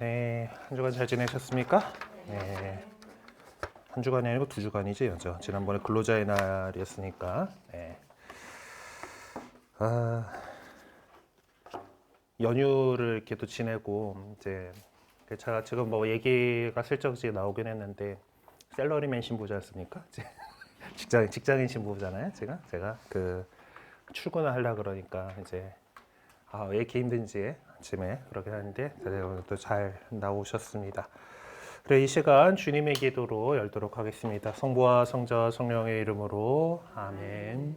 네, 한 주간 잘 지내셨습니까? 네, 한 주간이 아니고 두 주간이지, 맞죠? 지난번에 근로자의 날이었으니까. 네. 아, 연휴를 이렇게 또 지내고 이제 제가 지금 뭐 얘기가 슬쩍 이제 나오긴 했는데 샐러리맨 신부지 않습니까? 이제 직장인 신부잖아요. 제가 그 출근을 하려 그러니까 이제 왜 이렇게 힘든지 아침에 그렇게 하는데 오늘 또 잘 나오셨습니다. 그래, 이 시간 주님의 기도로 열도록 하겠습니다. 성부와 성자와 성령의 이름으로 아멘.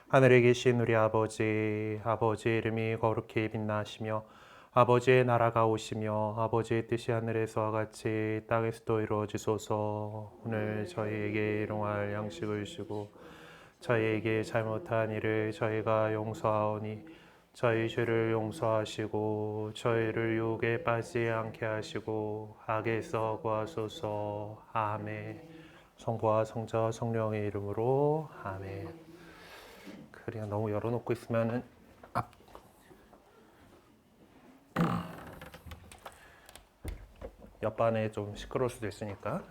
하늘에 계신 우리 아버지의 이름이 거룩히 빛나시며 아버지의 나라가 오시며 아버지의 뜻이 하늘에서와 같이 땅에서도 이루어지소서. 오늘 저희에게 일용할 양식을 주시고 저희에게 잘못한 일을 저희가 용서하오니 저희 죄를 용서하시고 저희를 유혹에 빠지지 않게 하시고 악에서 구하소서. 아멘. 성부와 성자와 성령의 이름으로 아멘. 그냥 너무 열어놓고 있으면은 옆반에 좀 시끄러울 수도 있으니까.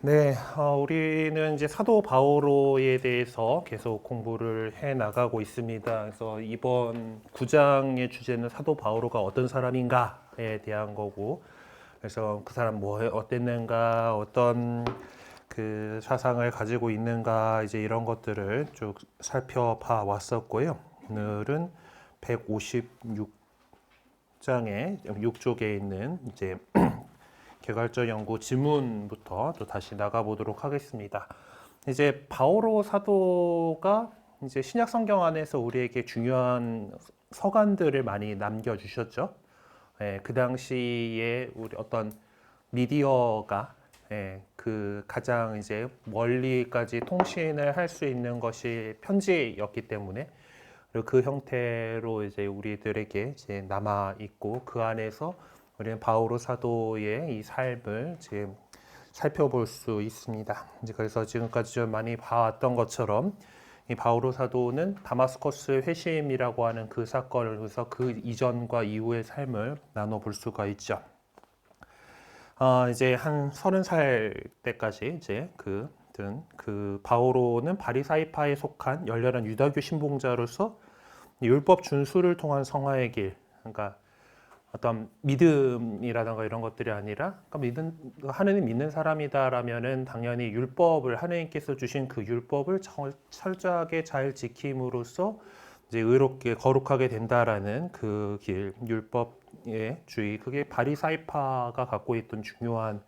네, 우리는 이제 사도 바오로에 대해서 계속 공부를 해 나가고 있습니다. 그래서 이번 9장의 주제는 사도 바오로가 어떤 사람인가에 대한 거고, 그래서 그 사람 뭐 어땠는가, 어떤 그 사상을 가지고 있는가, 이제 이런 것들을 쭉 살펴봐 왔었고요. 오늘은 156장의 6쪽에 있는 이제 개괄적 연구 지문부터 또 다시 나가보도록 하겠습니다. 이제 바오로 사도가 이제 신약 성경 안에서 우리에게 중요한 서간들을 많이 남겨주셨죠. 그 당시에 우리 어떤 미디어가 그 가장 이제 멀리까지 통신을 할 수 있는 것이 편지였기 때문에 그 형태로 이제 우리들에게 이제 남아 있고 그 안에서 우리는 바오로 사도의 이 삶을 지금 살펴볼 수 있습니다. 이제 그래서 지금까지 좀 많이 봐왔던 것처럼 이 바오로 사도는 다마스커스 회심이라고 하는 그 사건을 통해서 그 이전과 이후의 삶을 나눠볼 수가 있죠. 이제 한 30살 때까지 이제 그 바오로는 바리사이파에 속한 열렬한 유다교 신봉자로서 율법 준수를 통한 성화의 길, 그러니까 어떤 믿음이라든가 이런 것들이 아니라 하느님 믿는 사람이다라면은 당연히 율법을 하느님께서 주신 그 율법을 철저하게 잘 지킴으로써 이제 의롭게 거룩하게 된다라는 그 길, 율법의 주의, 그게 바리사이파가 갖고 있던 중요한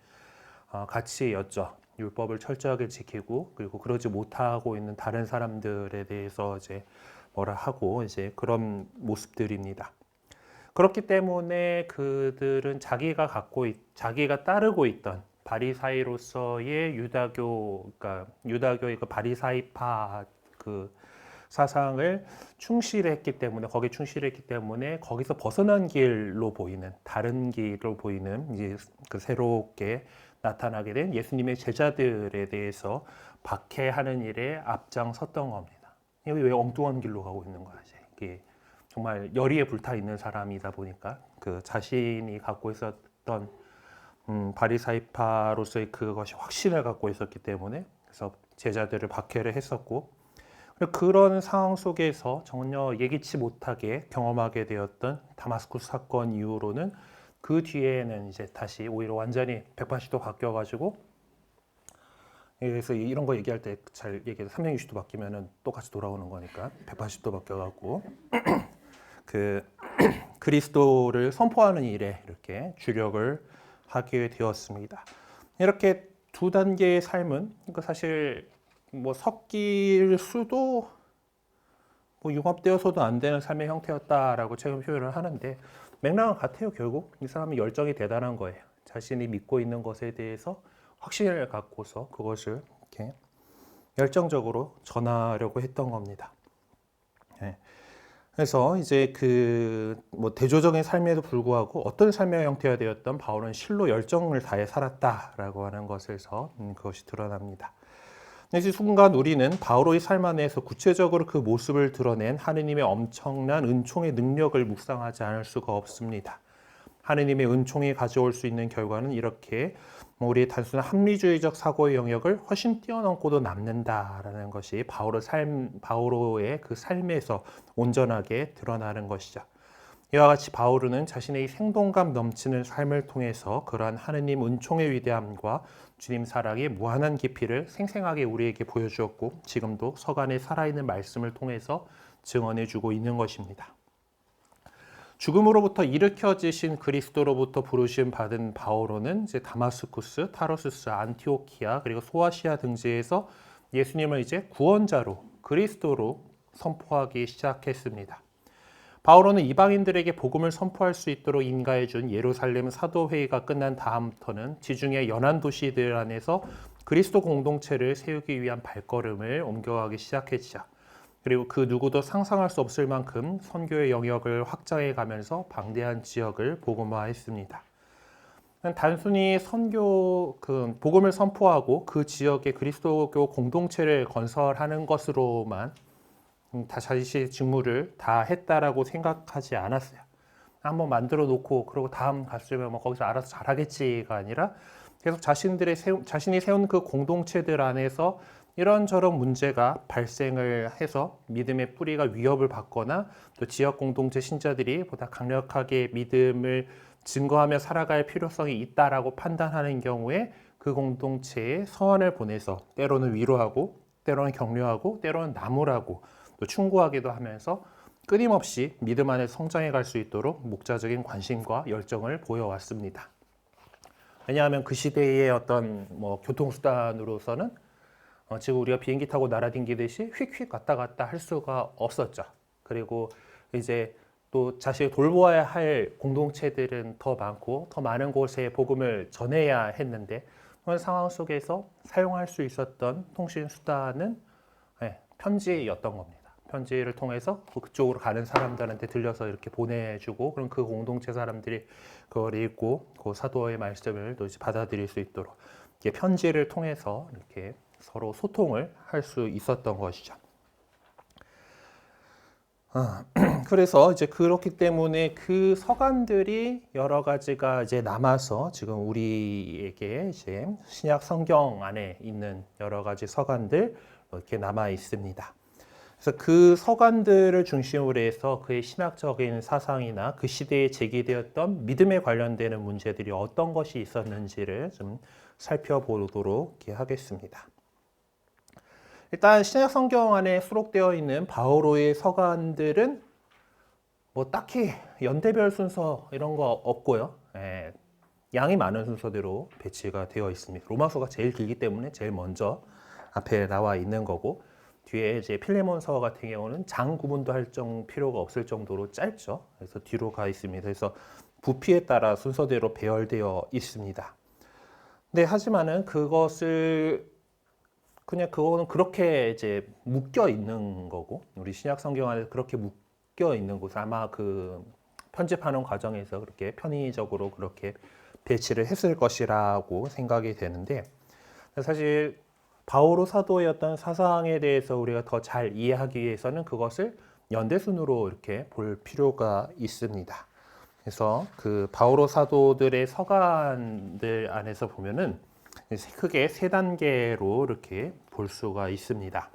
가치였죠. 율법을 철저하게 지키고 그리고 그러지 못하고 있는 다른 사람들에 대해서 이제 뭐라 하고 이제 그런 모습들입니다. 그렇기 때문에 그들은 자기가 따르고 있던 바리사이로서의 그러니까 유다교의 그 바리사이파 그 사상을 거기 충실했기 때문에 거기서 벗어난 길로 보이는 다른 길로 보이는 이제 그 새롭게 나타나게 된 예수님의 제자들에 대해서 박해하는 일에 앞장섰던 겁니다. 여기 왜 엉뚱한 길로 가고 있는 거야, 이게. 정말 열의에 불타 있는 사람이다 보니까 그 자신이 갖고 있었던 바리사이파로서의 그것이 확신을 갖고 있었기 때문에 그래서 제자들을 박해를 했었고 그런 상황 속에서 전혀 예기치 못하게 경험하게 되었던 다마스쿠스 사건 이후로는 그 뒤에는 이제 다시 오히려 완전히 180도 바뀌어가지고 그래서 이런 거 얘기할 때 잘 얘기해서 360도 바뀌면은 똑같이 돌아오는 거니까 180도 바뀌어갖고 그 그리스도를 선포하는 일에 이렇게 주력을 하게 되었습니다. 이렇게 두 단계의 삶은 그러니까 사실 뭐 섞일 수도 뭐 융합되어서도 안 되는 삶의 형태였다라고 최근 표현을 하는데 맥락은 같아요. 결국 이 사람이 열정이 대단한 거예요. 자신이 믿고 있는 것에 대해서 확신을 갖고서 그것을 이렇게 열정적으로 전하려고 했던 겁니다. 그래서 이제 뭐 대조적인 삶에도 불구하고 어떤 삶의 형태가 되었던 바울은 실로 열정을 다해 살았다라고 하는 것에서 그것이 드러납니다. 이 순간 우리는 바울의 삶 안에서 구체적으로 그 모습을 드러낸 하느님의 엄청난 은총의 능력을 묵상하지 않을 수가 없습니다. 하느님의 은총이 가져올 수 있는 결과는 이렇게 우리의 단순한 합리주의적 사고의 영역을 훨씬 뛰어넘고도 남는다라는 것이 바오로의 그 삶에서 온전하게 드러나는 것이죠. 이와 같이 바오로는 자신의 생동감 넘치는 삶을 통해서 그러한 하느님 은총의 위대함과 주님 사랑의 무한한 깊이를 생생하게 우리에게 보여주었고 지금도 서간에 살아있는 말씀을 통해서 증언해주고 있는 것입니다. 죽음으로부터 일으켜지신 그리스도로부터 부르심 받은 바오로는 이제 다마스쿠스, 타르수스, 안티오키아 그리고 소아시아 등지에서 예수님을 이제 구원자로 그리스도로 선포하기 시작했습니다. 바오로는 이방인들에게 복음을 선포할 수 있도록 인가해 준 예루살렘 사도회의가 끝난 다음부터는 지중해 연안 도시들 안에서 그리스도 공동체를 세우기 위한 발걸음을 옮겨가기 시작했죠. 그리고 그 누구도 상상할 수 없을 만큼 선교의 영역을 확장해 가면서 방대한 지역을 복음화했습니다. 단순히 복음을 선포하고 그 지역에 그리스도교 공동체를 건설하는 것으로만 다 자신의 직무를 다 했다라고 생각하지 않았어요. 한번 만들어 놓고 그러고 다음 갔으면 뭐 거기서 알아서 잘하겠지가 아니라 계속 자신이 세운 그 공동체들 안에서 이런저런 문제가 발생을 해서 믿음의 뿌리가 위협을 받거나 또 지역 공동체 신자들이 보다 강력하게 믿음을 증거하며 살아갈 필요성이 있다라고 판단하는 경우에 그 공동체에 서한을 보내서 때로는 위로하고 때로는 격려하고 때로는 나무라고 또 충고하기도 하면서 끊임없이 믿음 안에 성장해 갈 수 있도록 목자적인 관심과 열정을 보여왔습니다. 왜냐하면 그 시대의 어떤 교통수단으로서는 지금 우리가 비행기 타고 날아다니듯이 휙휙 왔다 갔다 할 수가 없었죠. 그리고 이제 또 자신을 돌보아야 할 공동체들은 더 많고 더 많은 곳에 복음을 전해야 했는데 그런 상황 속에서 사용할 수 있었던 통신 수단은 편지였던 겁니다. 편지를 통해서 그쪽으로 가는 사람들한테 들려서 이렇게 보내주고 그럼 그 공동체 사람들이 그걸 읽고 그 사도의 말씀을 또 이제 받아들일 수 있도록 이렇게 편지를 통해서 이렇게 서로 소통을 할 수 있었던 것이죠. 그래서 이제 그렇기 때문에 그 서간들이 여러 가지가 이제 남아서 지금 우리에게 이제 신약 성경 안에 있는 여러 가지 서간들 이렇게 남아 있습니다. 그래서 그 서간들을 중심으로 해서 그의 신학적인 사상이나 그 시대에 제기되었던 믿음에 관련되는 문제들이 어떤 것이 있었는지를 좀 살펴보도록 하겠습니다. 일단 신약 성경 안에 수록되어 있는 바오로의 서간들은 딱히 연대별 순서 이런 거 없고요. 양이 많은 순서대로 배치가 되어 있습니다. 로마서가 제일 길기 때문에 제일 먼저 앞에 나와 있는 거고 뒤에 이제 필레몬서 같은 경우는 장 구분도 할 필요가 없을 정도로 짧죠. 그래서 뒤로 가 있습니다. 그래서 부피에 따라 순서대로 배열되어 있습니다. 네, 하지만은 그거는 그렇게 이제 묶여 있는 거고 우리 신약 성경 안에 그렇게 묶여 있는 곳 아마 그 편집하는 과정에서 그렇게 편의적으로 그렇게 배치를 했을 것이라고 생각이 되는데 사실 바오로 사도의 어떤 사상에 대해서 우리가 더 잘 이해하기 위해서는 그것을 연대순으로 이렇게 볼 필요가 있습니다. 그래서 그 바오로 사도들의 서간들 안에서 보면은 크게 세 단계로 이렇게 볼 수가 있습니다.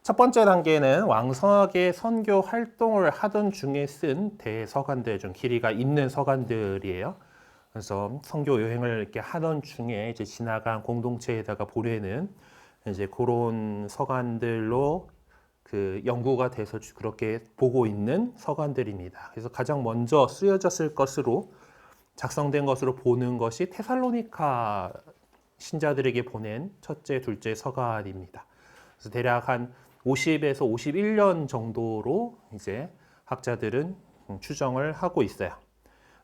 첫 번째 단계는 왕성하게 선교 활동을 하던 중에 쓴 대서간들, 좀 길이가 있는 서간들이에요. 그래서 선교 여행을 이렇게 하던 중에 이제 지나간 공동체에다가 보내는 이제 그런 서간들로 그 연구가 돼서 그렇게 보고 있는 서간들입니다. 그래서 가장 먼저 쓰여졌을 것으로 작성된 것으로 보는 것이 테살로니카 신자들에게 보낸 첫째, 둘째 서간입니다. 그래서 대략 한 50에서 51년 정도로 이제 학자들은 추정을 하고 있어요.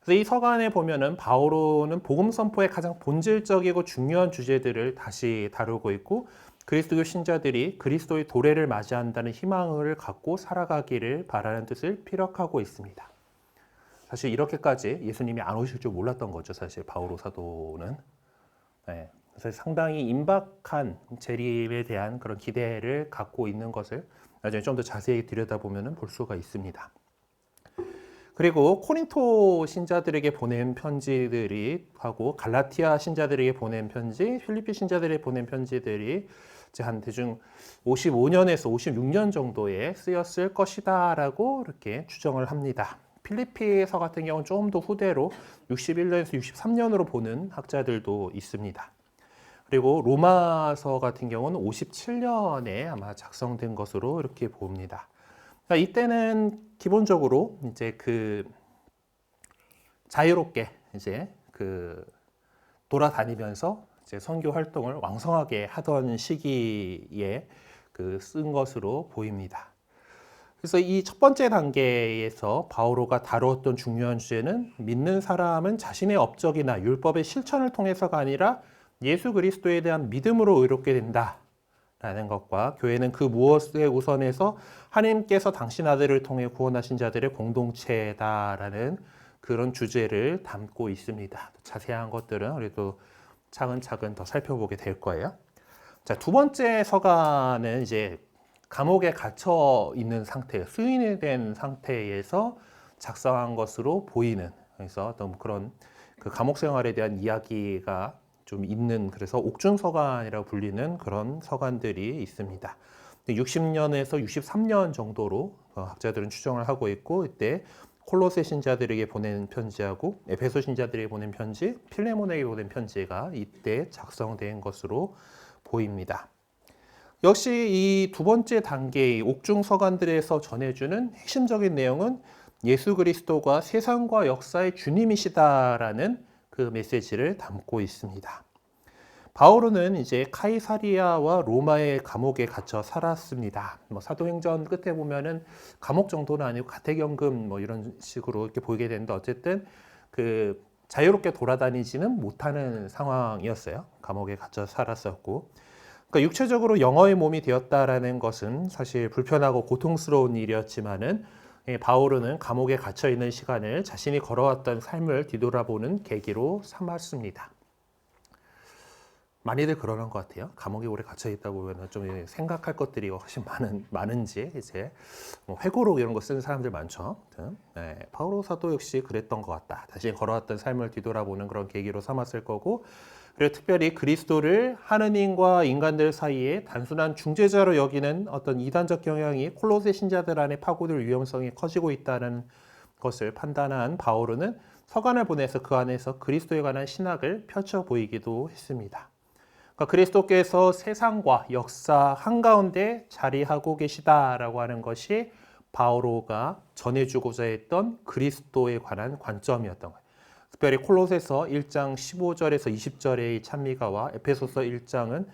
그래서 이 서간에 보면은 바오로는 복음 선포의 가장 본질적이고 중요한 주제들을 다시 다루고 있고 그리스도교 신자들이 그리스도의 도래를 맞이한다는 희망을 갖고 살아가기를 바라는 뜻을 피력하고 있습니다. 사실 이렇게까지 예수님이 안 오실 줄 몰랐던 거죠. 사실 바오로 사도는. 그래서 상당히 임박한 재림에 대한 그런 기대를 갖고 있는 것을 나중에 좀 더 자세히 들여다보면 볼 수가 있습니다. 그리고 코린토 신자들에게 보낸 편지들이 하고 갈라티아 신자들에게 보낸 편지, 필리피 신자들에게 보낸 편지들이 이제 한 대충 55년에서 56년 정도에 쓰였을 것이다라고 이렇게 추정을 합니다. 필리피서 같은 경우는 조금 더 후대로 61년에서 63년으로 보는 학자들도 있습니다. 그리고 로마서 같은 경우는 57년에 아마 작성된 것으로 이렇게 봅니다. 그러니까 이때는 기본적으로 이제 자유롭게 이제 돌아다니면서 이제 선교 활동을 왕성하게 하던 시기에 쓴 것으로 보입니다. 그래서 이 첫 번째 단계에서 바오로가 다루었던 중요한 주제는 믿는 사람은 자신의 업적이나 율법의 실천을 통해서가 아니라 예수 그리스도에 대한 믿음으로 의롭게 된다라는 것과 교회는 그 무엇에 우선해서 하나님께서 당신 아들을 통해 구원하신 자들의 공동체다라는 그런 주제를 담고 있습니다. 자세한 것들은 그래도 차근차근 더 살펴보게 될 거예요. 자, 두 번째 서간은 이제 감옥에 갇혀 있는 상태, 수인이 된 상태에서 작성한 것으로 보이는, 그래서 어떤 그런 감옥 생활에 대한 이야기가 좀 있는, 그래서 옥중서간이라고 불리는 그런 서간들이 있습니다. 60년에서 63년 정도로 학자들은 추정을 하고 있고, 이때 콜로세 신자들에게 보낸 편지하고 에베소 신자들에게 보낸 편지, 필레몬에게 보낸 편지가 이때 작성된 것으로 보입니다. 역시 이 두 번째 단계의 옥중 서간들에서 전해주는 핵심적인 내용은 예수 그리스도가 세상과 역사의 주님이시다라는 그 메시지를 담고 있습니다. 바오로는 이제 카이사리아와 로마의 감옥에 갇혀 살았습니다. 사도행전 끝에 보면은 감옥 정도는 아니고 가택연금 이런 식으로 이렇게 보이게 되는데, 어쨌든 자유롭게 돌아다니지는 못하는 상황이었어요. 감옥에 갇혀 살았었고, 그러니까 육체적으로 영어의 몸이 되었다라는 것은 사실 불편하고 고통스러운 일이었지만은 바오로는 감옥에 갇혀 있는 시간을 자신이 걸어왔던 삶을 뒤돌아보는 계기로 삼았습니다. 많이들 그러는 것 같아요. 감옥에 오래 갇혀 있다 보면 좀 생각할 것들이 훨씬 많은지 이제 회고록 이런 거 쓰는 사람들 많죠. 네, 바오로 사도 역시 그랬던 것 같다. 다시 걸어왔던 삶을 뒤돌아보는 그런 계기로 삼았을 거고, 그리고 특별히 그리스도를 하느님과 인간들 사이에 단순한 중재자로 여기는 어떤 이단적 경향이 콜로세 신자들 안에 파고들 위험성이 커지고 있다는 것을 판단한 바오로는 서간을 보내서 그 안에서 그리스도에 관한 신학을 펼쳐 보이기도 했습니다. 그러니까 그리스도께서 세상과 역사 한가운데 자리하고 계시다라고 하는 것이 바오로가 전해주고자 했던 그리스도에 관한 관점이었던 거예요. 특별히 콜로새서 1장 15절에서 20절의 찬미가와 에페소서 1장은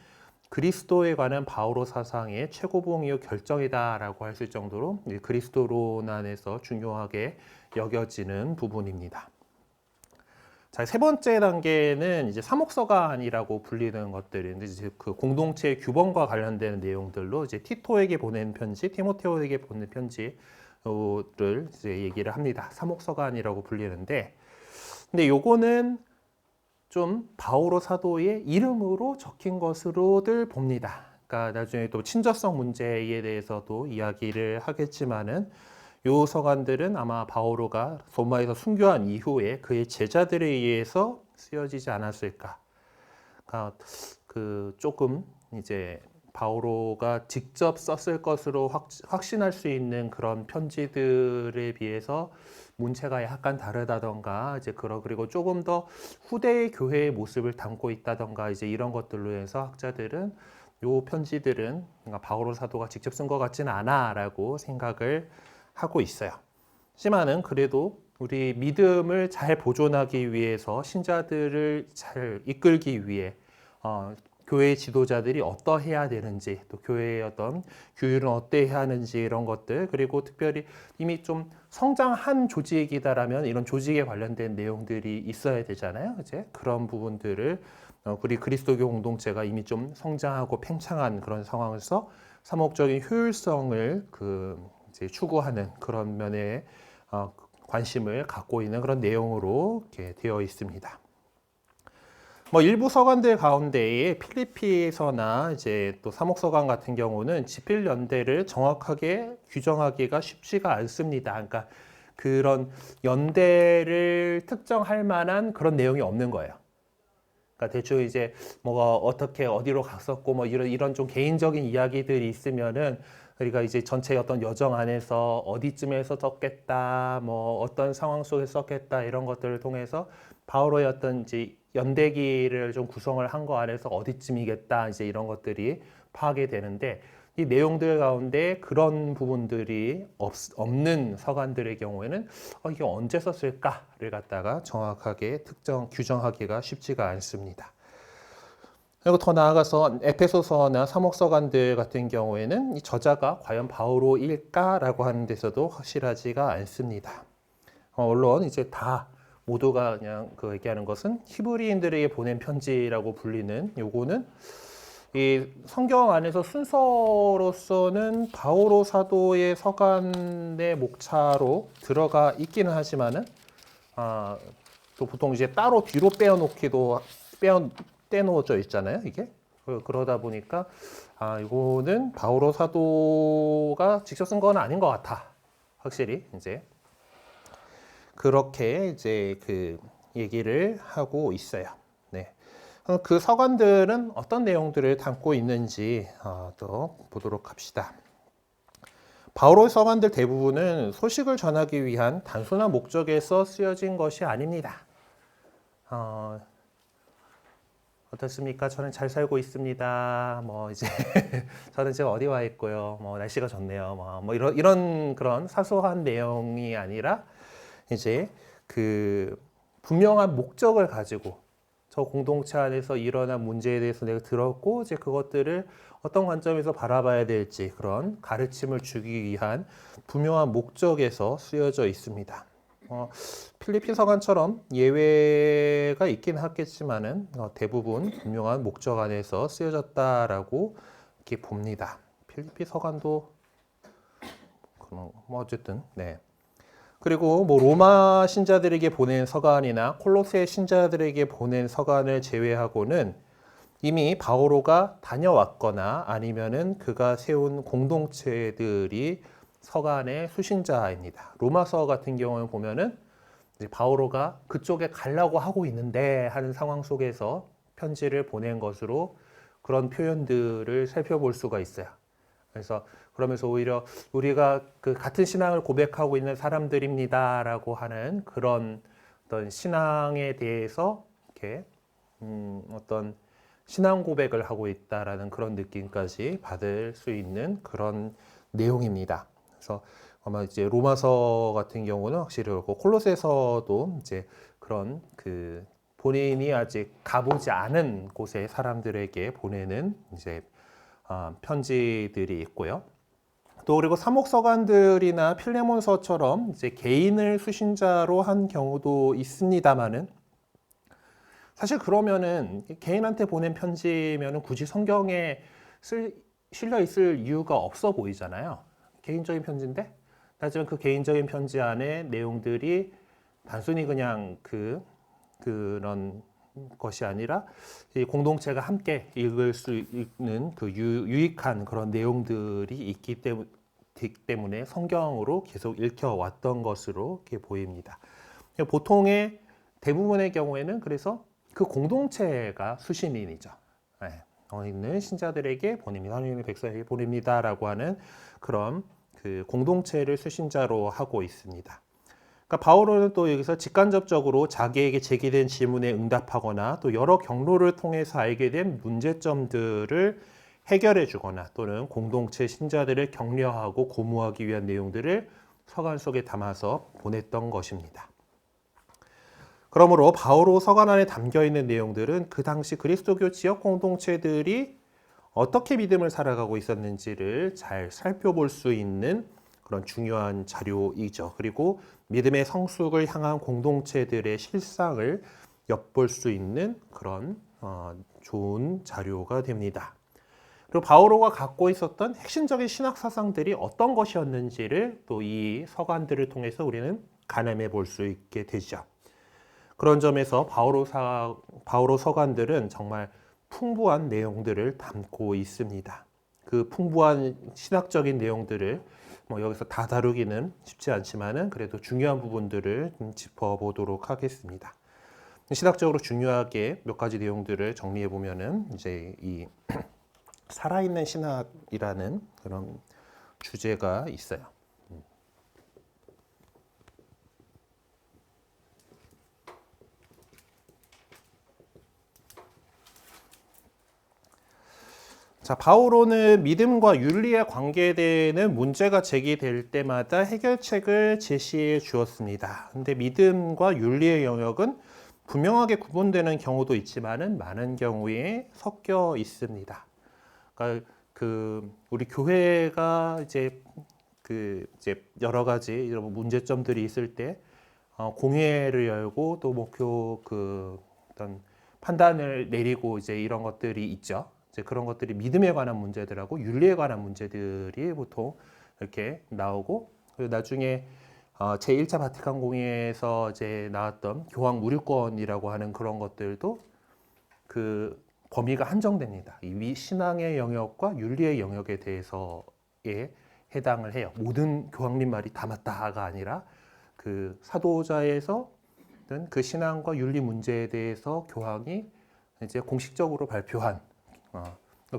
그리스도에 관한 바오로 사상의 최고봉이요 결정이다라고 할 수 있을 정도로 그리스도론 안에서 중요하게 여겨지는 부분입니다. 자, 세 번째 단계는 이제 사목서간이라고 불리는 것들인데, 이제 그 공동체 규범과 관련된 내용들로 이제 티토에게 보낸 편지, 티모테오에게 보낸 편지를 이제 얘기를 합니다. 사목서간이라고 불리는데, 근데 요거는 좀 바오로 사도의 이름으로 적힌 것으로들 봅니다. 그러니까 나중에 또 친저성 문제에 대해서도 이야기를 하겠지만은, 요 서간들은 아마 바오로가 로마에서 순교한 이후에 그의 제자들에 의해서 쓰여지지 않았을까. 그러니까 조금 이제 바오로가 직접 썼을 것으로 확신할 수 있는 그런 편지들에 비해서 문체가 약간 다르다던가, 이제 그리고 조금 더 후대의 교회의 모습을 담고 있다던가, 이제 이런 것들로 해서 학자들은 요 편지들은 바오로 사도가 직접 쓴 것 같지는 않아라고 생각을 하고 있어요. 하지만은 그래도 우리 믿음을 잘 보존하기 위해서, 신자들을 잘 이끌기 위해 교회 지도자들이 어떠해야 되는지, 또 교회의 어떤 규율은 어때야 하는지, 이런 것들, 그리고 특별히 이미 좀 성장한 조직이다라면 이런 조직에 관련된 내용들이 있어야 되잖아요. 이제 그런 부분들을 우리 그리스도교 공동체가 이미 좀 성장하고 팽창한 그런 상황에서 사목적인 효율성을 이제 추구하는 그런 면에 관심을 갖고 있는 그런 내용으로 이렇게 되어 있습니다. 일부 서간들 가운데에 필리피서나 이제 또 사목서간 같은 경우는 지필 연대를 정확하게 규정하기가 쉽지가 않습니다. 그러니까 그런 연대를 특정할 만한 그런 내용이 없는 거예요. 그러니까 대충 이제 뭐가 어떻게 어디로 갔었고 뭐 이런 좀 개인적인 이야기들이 있으면은 우리가 이제 전체 어떤 여정 안에서 어디쯤에서 썼겠다, 뭐 어떤 상황 속에서 썼겠다 이런 것들을 통해서 바오로의 어떤 이제 연대기를 좀 구성을 한 거 안에서 어디쯤이겠다 이제 이런 것들이 파악이 되는데 이 내용들 가운데 그런 부분들이 없는 서간들의 경우에는 이게 언제 썼을까를 갖다가 정확하게 규정하기가 쉽지가 않습니다. 그리고 더 나아가서 에페소서나 사목서간들 같은 경우에는 이 저자가 과연 바오로일까라고 하는 데서도 확실하지가 않습니다. 물론 이제 다 모두가 그냥 그 얘기하는 것은 히브리인들에게 보낸 편지라고 불리는 요거는 이 성경 안에서 순서로서는 바오로 사도의 서간의 목차로 들어가 있기는 하지만은 또 보통 이제 따로 뒤로 떼놓어져 있잖아요, 이게. 그러다 보니까 이거는 바오로 사도가 직접 쓴 건 아닌 것 같아. 확실히 이제 그렇게 이제 그 얘기를 하고 있어요. 네. 그 서간들은 어떤 내용들을 담고 있는지 또 보도록 합시다. 바오로의 서간들 대부분은 소식을 전하기 위한 단순한 목적에서 쓰여진 것이 아닙니다. 어떻습니까? 저는 잘 살고 있습니다. 뭐 이제 저는 지금 어디 와 있고요. 뭐 날씨가 좋네요. 뭐 이런 그런 사소한 내용이 아니라 이제 그 분명한 목적을 가지고 저 공동체 안에서 일어난 문제에 대해서 내가 들었고 이제 그것들을 어떤 관점에서 바라봐야 될지 그런 가르침을 주기 위한 분명한 목적에서 쓰여져 있습니다. 필리핀 서간처럼 예외가 있긴 하겠지만은 대부분 분명한 목적 안에서 쓰여졌다라고 이렇게 봅니다. 필리핀 서간도 뭐 어쨌든 네. 그리고 뭐 로마 신자들에게 보낸 서간이나 콜로세 신자들에게 보낸 서간을 제외하고는 이미 바오로가 다녀왔거나 아니면은 그가 세운 공동체들이 서간의 수신자입니다. 로마서 같은 경우는 보면은 이제 바오로가 그쪽에 가려고 하고 있는데 하는 상황 속에서 편지를 보낸 것으로 그런 표현들을 살펴볼 수가 있어요. 그래서 그러면서 오히려 우리가 그 같은 신앙을 고백하고 있는 사람들입니다라고 하는 그런 어떤 신앙에 대해서 이렇게 어떤 신앙 고백을 하고 있다라는 그런 느낌까지 받을 수 있는 그런 내용입니다. 그래서 아마 이제 로마서 같은 경우는 확실히 그렇고 콜로새서도 이제 그런 그 본인이 아직 가보지 않은 곳의 사람들에게 보내는 이제 편지들이 있고요. 또 그리고 사목서간들이나 필레몬서처럼 이제 개인을 수신자로 한 경우도 있습니다만은 사실 그러면은 개인한테 보낸 편지면은 굳이 성경에 실려 있을 이유가 없어 보이잖아요. 개인적인 편지인데 하지만 그 개인적인 편지 안에 내용들이 단순히 그냥 그런 것이 아니라 이 공동체가 함께 읽을 수 있는 그 유익한 그런 내용들이 있기 때문에 성경으로 계속 읽혀왔던 것으로 이렇게 보입니다. 보통의 대부분의 경우에는 그래서 그 공동체가 수신인이죠. 네. 있는 신자들에게 보냅니다. 하나님의 백성에게 보냅니다라고 하는 그런 그 공동체를 수신자로 하고 있습니다. 그러니까 바오로는 또 여기서 직간접적으로 자기에게 제기된 질문에 응답하거나 또 여러 경로를 통해서 알게 된 문제점들을 해결해 주거나 또는 공동체 신자들을 격려하고 고무하기 위한 내용들을 서간 속에 담아서 보냈던 것입니다. 그러므로 바오로 서간 안에 담겨 있는 내용들은 그 당시 그리스도교 지역 공동체들이 어떻게 믿음을 살아가고 있었는지를 잘 살펴볼 수 있는 그런 중요한 자료이죠. 그리고 믿음의 성숙을 향한 공동체들의 실상을 엿볼 수 있는 그런 좋은 자료가 됩니다. 그리고 바오로가 갖고 있었던 핵심적인 신학 사상들이 어떤 것이었는지를 또 이 서간들을 통해서 우리는 가늠해 볼 수 있게 되죠. 그런 점에서 바오로 서간들은 정말 풍부한 내용들을 담고 있습니다. 그 풍부한 신학적인 내용들을 뭐 여기서 다 다루기는 쉽지 않지만은 그래도 중요한 부분들을 좀 짚어보도록 하겠습니다. 신학적으로 중요하게 몇 가지 내용들을 정리해 보면은 이제 이 살아있는 신학이라는 그런 주제가 있어요. 자, 바오로는 믿음과 윤리에 관계되는 문제가 제기될 때마다 해결책을 제시해 주었습니다. 근데 믿음과 윤리의 영역은 분명하게 구분되는 경우도 있지만은 많은 경우에 섞여 있습니다. 그러니까 우리 교회가 이제 여러 가지 이런 문제점들이 있을 때 공회를 열고 또 목표 어떤 판단을 내리고 이제 이런 것들이 있죠. 이제 그런 것들이 믿음에 관한 문제들하고 윤리에 관한 문제들이 보통 이렇게 나오고, 그리고 나중에 제1차 바티칸 공회에서 이제 나왔던 교황 무류권이라고 하는 그런 것들도 그 범위가 한정됩니다. 이 신앙의 영역과 윤리의 영역에 대해서에 해당을 해요. 모든 교황님 말이 다 맞다가 아니라 그 사도자에서 그 신앙과 윤리 문제에 대해서 교황이 이제 공식적으로 발표한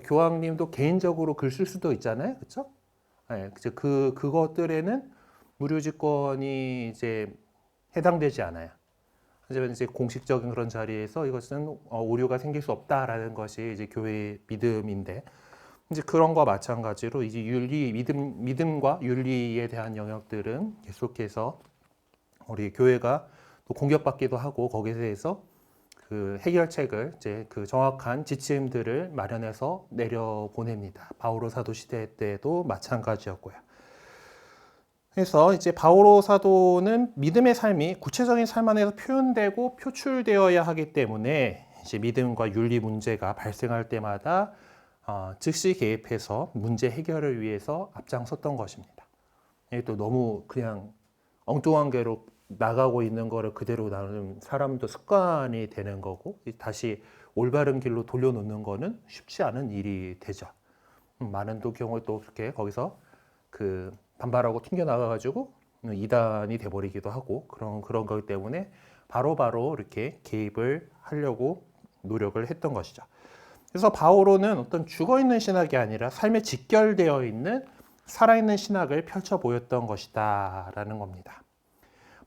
교황님도 개인적으로 글 쓸 수도 있잖아요, 그렇죠? 네, 그것들에는 무료집권이 이제 해당되지 않아요. 하지만 이제 공식적인 그런 자리에서 이것은 오류가 생길 수 없다라는 것이 이제 교회의 믿음인데, 이제 그런 거와 마찬가지로 이제 믿음과 윤리에 대한 영역들은 계속해서 우리 교회가 또 공격받기도 하고 거기에 대해서 그 해결책을 이제 그 정확한 지침들을 마련해서 내려보냅니다. 바오로 사도 시대 때도 마찬가지였고요. 그래서 이제 바오로 사도는 믿음의 삶이 구체적인 삶 안에서 표현되고 표출되어야 하기 때문에 이제 믿음과 윤리 문제가 발생할 때마다 즉시 개입해서 문제 해결을 위해서 앞장섰던 것입니다. 이게 또 너무 그냥 엉뚱한 게로 나가고 있는 거를 그대로 나누는 사람도 습관이 되는 거고, 다시 올바른 길로 돌려놓는 거는 쉽지 않은 일이 되죠. 많은 또 경우에 또 그렇게 거기서 반발하고 튕겨 나가가지고 이단이 돼버리기도 하고 그런 거기 때문에 바로바로 이렇게 개입을 하려고 노력을 했던 것이죠. 그래서 바오로는 어떤 죽어있는 신학이 아니라 삶에 직결되어 있는 살아있는 신학을 펼쳐 보였던 것이다 라는 겁니다.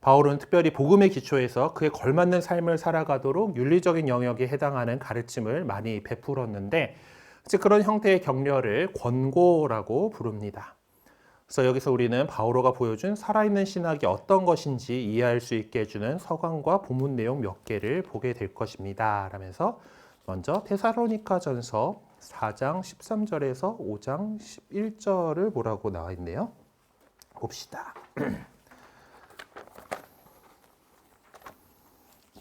바울은 특별히 복음의 기초에서 그에 걸맞는 삶을 살아가도록 윤리적인 영역에 해당하는 가르침을 많이 베풀었는데, 그런 형태의 격려를 권고라고 부릅니다. 그래서 여기서 우리는 바오로가 보여준 살아있는 신학이 어떤 것인지 이해할 수 있게 해주는 서강과 본문 내용 몇 개를 보게 될 것입니다. 라면서 먼저 데살로니가 전서 4장 13절에서 5장 11절을 보라고 나와 있네요. 봅시다.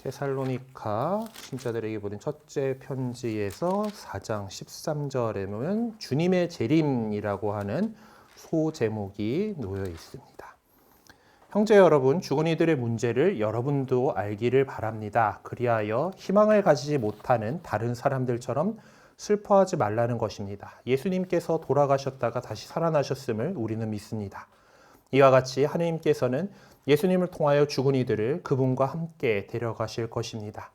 데살로니가 신자들에게 보낸 첫째 편지에서 4장 13절에는 주님의 재림이라고 하는 소제목이 놓여 있습니다. 형제 여러분, 죽은 이들의 문제를 여러분도 알기를 바랍니다. 그리하여 희망을 가지지 못하는 다른 사람들처럼 슬퍼하지 말라는 것입니다. 예수님께서 돌아가셨다가 다시 살아나셨음을 우리는 믿습니다. 이와 같이 하느님께서는 예수님을 통하여 죽은 이들을 그분과 함께 데려가실 것입니다.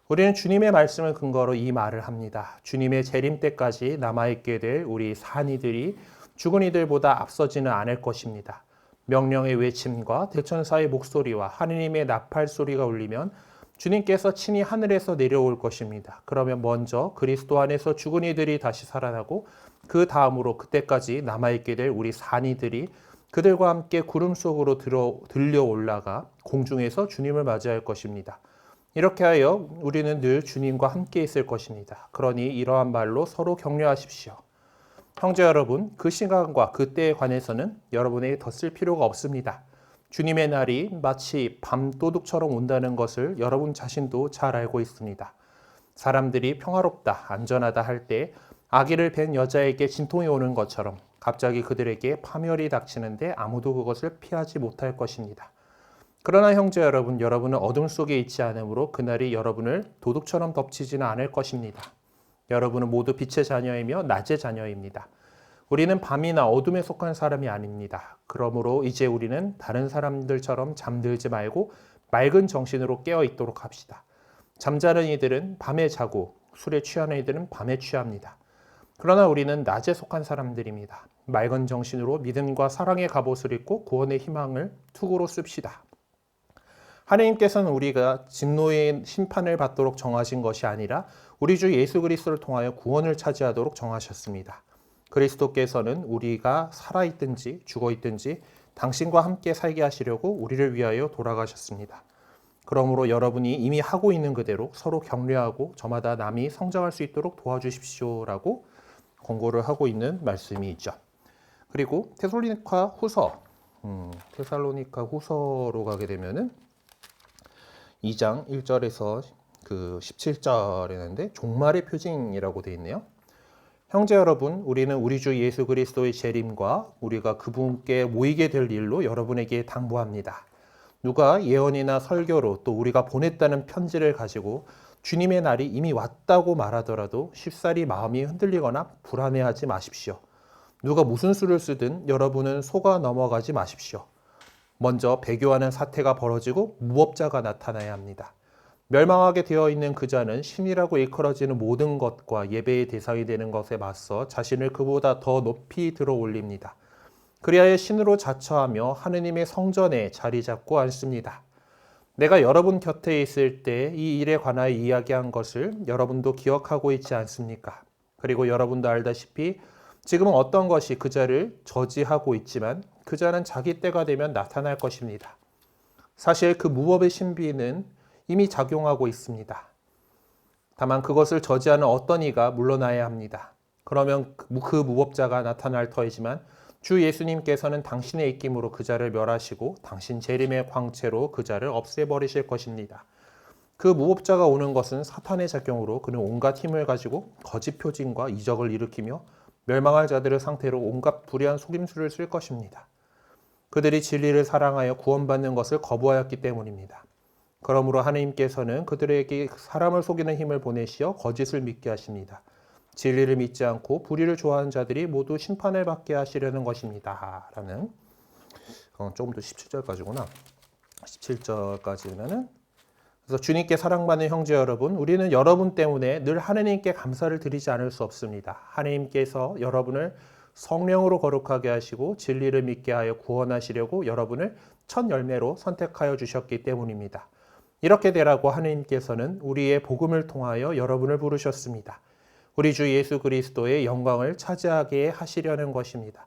우리는 주님의 말씀을 근거로 이 말을 합니다. 주님의 재림 때까지 남아있게 될 우리 산 이들이 죽은 이들보다 앞서지는 않을 것입니다. 명령의 외침과 대천사의 목소리와 하느님의 나팔 소리가 울리면 주님께서 친히 하늘에서 내려올 것입니다. 그러면 먼저 그리스도 안에서 죽은 이들이 다시 살아나고 그 다음으로 그때까지 남아있게 될 우리 산 이들이 그들과 함께 구름 속으로 들려 올라가 공중에서 주님을 맞이할 것입니다. 이렇게 하여 우리는 늘 주님과 함께 있을 것입니다. 그러니 이러한 말로 서로 격려하십시오. 형제 여러분, 그 시간과 그때에 관해서는 여러분에게 더 쓸 필요가 없습니다. 주님의 날이 마치 밤도둑처럼 온다는 것을 여러분 자신도 잘 알고 있습니다. 사람들이 평화롭다, 안전하다 할 때 아기를 뵌 여자에게 진통이 오는 것처럼 갑자기 그들에게 파멸이 닥치는데 아무도 그것을 피하지 못할 것입니다. 그러나 형제 여러분, 여러분은 어둠 속에 있지 않으므로 그날이 여러분을 도둑처럼 덮치지는 않을 것입니다. 여러분은 모두 빛의 자녀이며 낮의 자녀입니다. 우리는 밤이나 어둠에 속한 사람이 아닙니다. 그러므로 이제 우리는 다른 사람들처럼 잠들지 말고 맑은 정신으로 깨어 있도록 합시다. 잠자는 이들은 밤에 자고 술에 취하는 이들은 밤에 취합니다. 그러나 우리는 낮에 속한 사람들입니다. 맑은 정신으로 믿음과 사랑의 갑옷을 입고 구원의 희망을 투구로 씁시다. 하나님께서는 우리가 진노의 심판을 받도록 정하신 것이 아니라 우리 주 예수 그리스도를 통하여 구원을 차지하도록 정하셨습니다. 그리스도께서는 우리가 살아있든지 죽어있든지 당신과 함께 살게 하시려고 우리를 위하여 돌아가셨습니다. 그러므로 여러분이 이미 하고 있는 그대로 서로 격려하고 저마다 남이 성장할 수 있도록 도와주십시오라고 권고를 하고 있는 말씀이 있죠. 그리고 테살로니가 후서로 가게 되면은 2장 1절에서 그 17절에 있는데 종말의 표징이라고 되어 있네요. 형제 여러분, 우리는 우리 주 예수 그리스도의 재림과 우리가 그분께 모이게 될 일로 여러분에게 당부합니다. 누가 예언이나 설교로 또 우리가 보냈다는 편지를 가지고 주님의 날이 이미 왔다고 말하더라도 쉽사리 마음이 흔들리거나 불안해하지 마십시오. 누가 무슨 수를 쓰든 여러분은 속아 넘어가지 마십시오. 먼저 배교하는 사태가 벌어지고 무법자가 나타나야 합니다. 멸망하게 되어 있는 그 자는 신이라고 일컬어지는 모든 것과 예배의 대상이 되는 것에 맞서 자신을 그보다 더 높이 들어 올립니다. 그리하여 신으로 자처하며 하느님의 성전에 자리 잡고 앉습니다. 내가 여러분 곁에 있을 때 이 일에 관하여 이야기한 것을 여러분도 기억하고 있지 않습니까? 그리고 여러분도 알다시피 지금은 어떤 것이 그 자를 저지하고 있지만 그 자는 자기 때가 되면 나타날 것입니다. 사실 그 무법의 신비는 이미 작용하고 있습니다. 다만 그것을 저지하는 어떤 이가 물러나야 합니다. 그러면 그 무법자가 나타날 터이지만 주 예수님께서는 당신의 입김으로 그 자를 멸하시고 당신 재림의 광채로 그 자를 없애버리실 것입니다. 그 무법자가 오는 것은 사탄의 작용으로 그는 온갖 힘을 가지고 거짓 표징과 이적을 일으키며 멸망할 자들의 상태로 온갖 불의한 속임수를 쓸 것입니다. 그들이 진리를 사랑하여 구원받는 것을 거부하였기 때문입니다. 그러므로 하나님께서는 그들에게 사람을 속이는 힘을 보내시어 거짓을 믿게 하십니다. 진리를 믿지 않고 불의를 좋아하는 자들이 모두 심판을 받게 하시려는 것입니다. 라는 조금 더 17절까지구나. 17절까지면은 그래서 주님께 사랑받는 형제 여러분, 우리는 여러분 때문에 늘 하나님께 감사를 드리지 않을 수 없습니다. 하나님께서 여러분을 성령으로 거룩하게 하시고 진리를 믿게 하여 구원하시려고 여러분을 첫 열매로 선택하여 주셨기 때문입니다. 이렇게 되라고 하나님께서는 우리의 복음을 통하여 여러분을 부르셨습니다. 우리 주 예수 그리스도의 영광을 차지하게 하시려는 것입니다.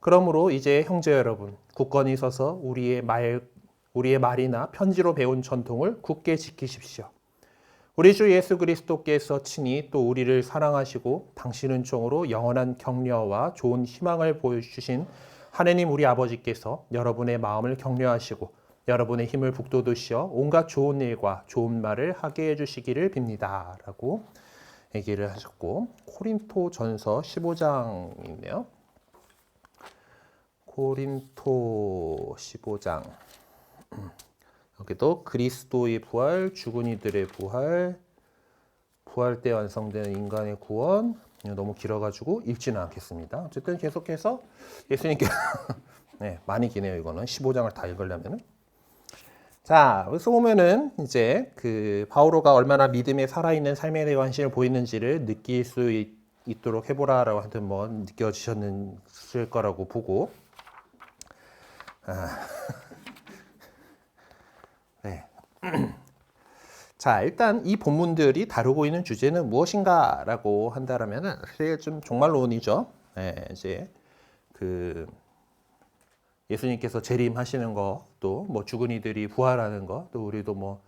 그러므로 이제 형제 여러분, 굳건히 서서 우리의 말이나 편지로 배운 전통을 굳게 지키십시오. 우리 주 예수 그리스도께서 친히 또 우리를 사랑하시고 당신은 종으로 영원한 격려와 좋은 희망을 보여주신 하느님 우리 아버지께서 여러분의 마음을 격려하시고 여러분의 힘을 북돋으시어 온갖 좋은 일과 좋은 말을 하게 해주시기를 빕니다. 라고 얘기를 하셨고, 코린토 전서 15장이네요. 코린토 15장. 여기도 그리스도의 부활, 죽은 이들의 부활, 부활 때 완성되는 인간의 구원. 너무 길어가지고 읽지는 않겠습니다. 어쨌든 계속해서 예수님께 네, 많이 기네요. 이거는 15장을 다 읽으려면은. 자, 여기서 보면은 이제 그 바오로가 얼마나 믿음에 살아있는 삶에 대해 관심을 보이는지를 느낄 수 있도록 해보라라고 하여튼 뭐 느껴지셨을 거라고 보고. 네. 자, 일단 이 본문들이 다루고 있는 주제는 무엇인가라고 한다라면은 사실 좀 종말론이죠. 네, 이제 그 예수님께서 재림하시는 거, 또 뭐 죽은 이들이 부활하는 거, 또 우리도 뭐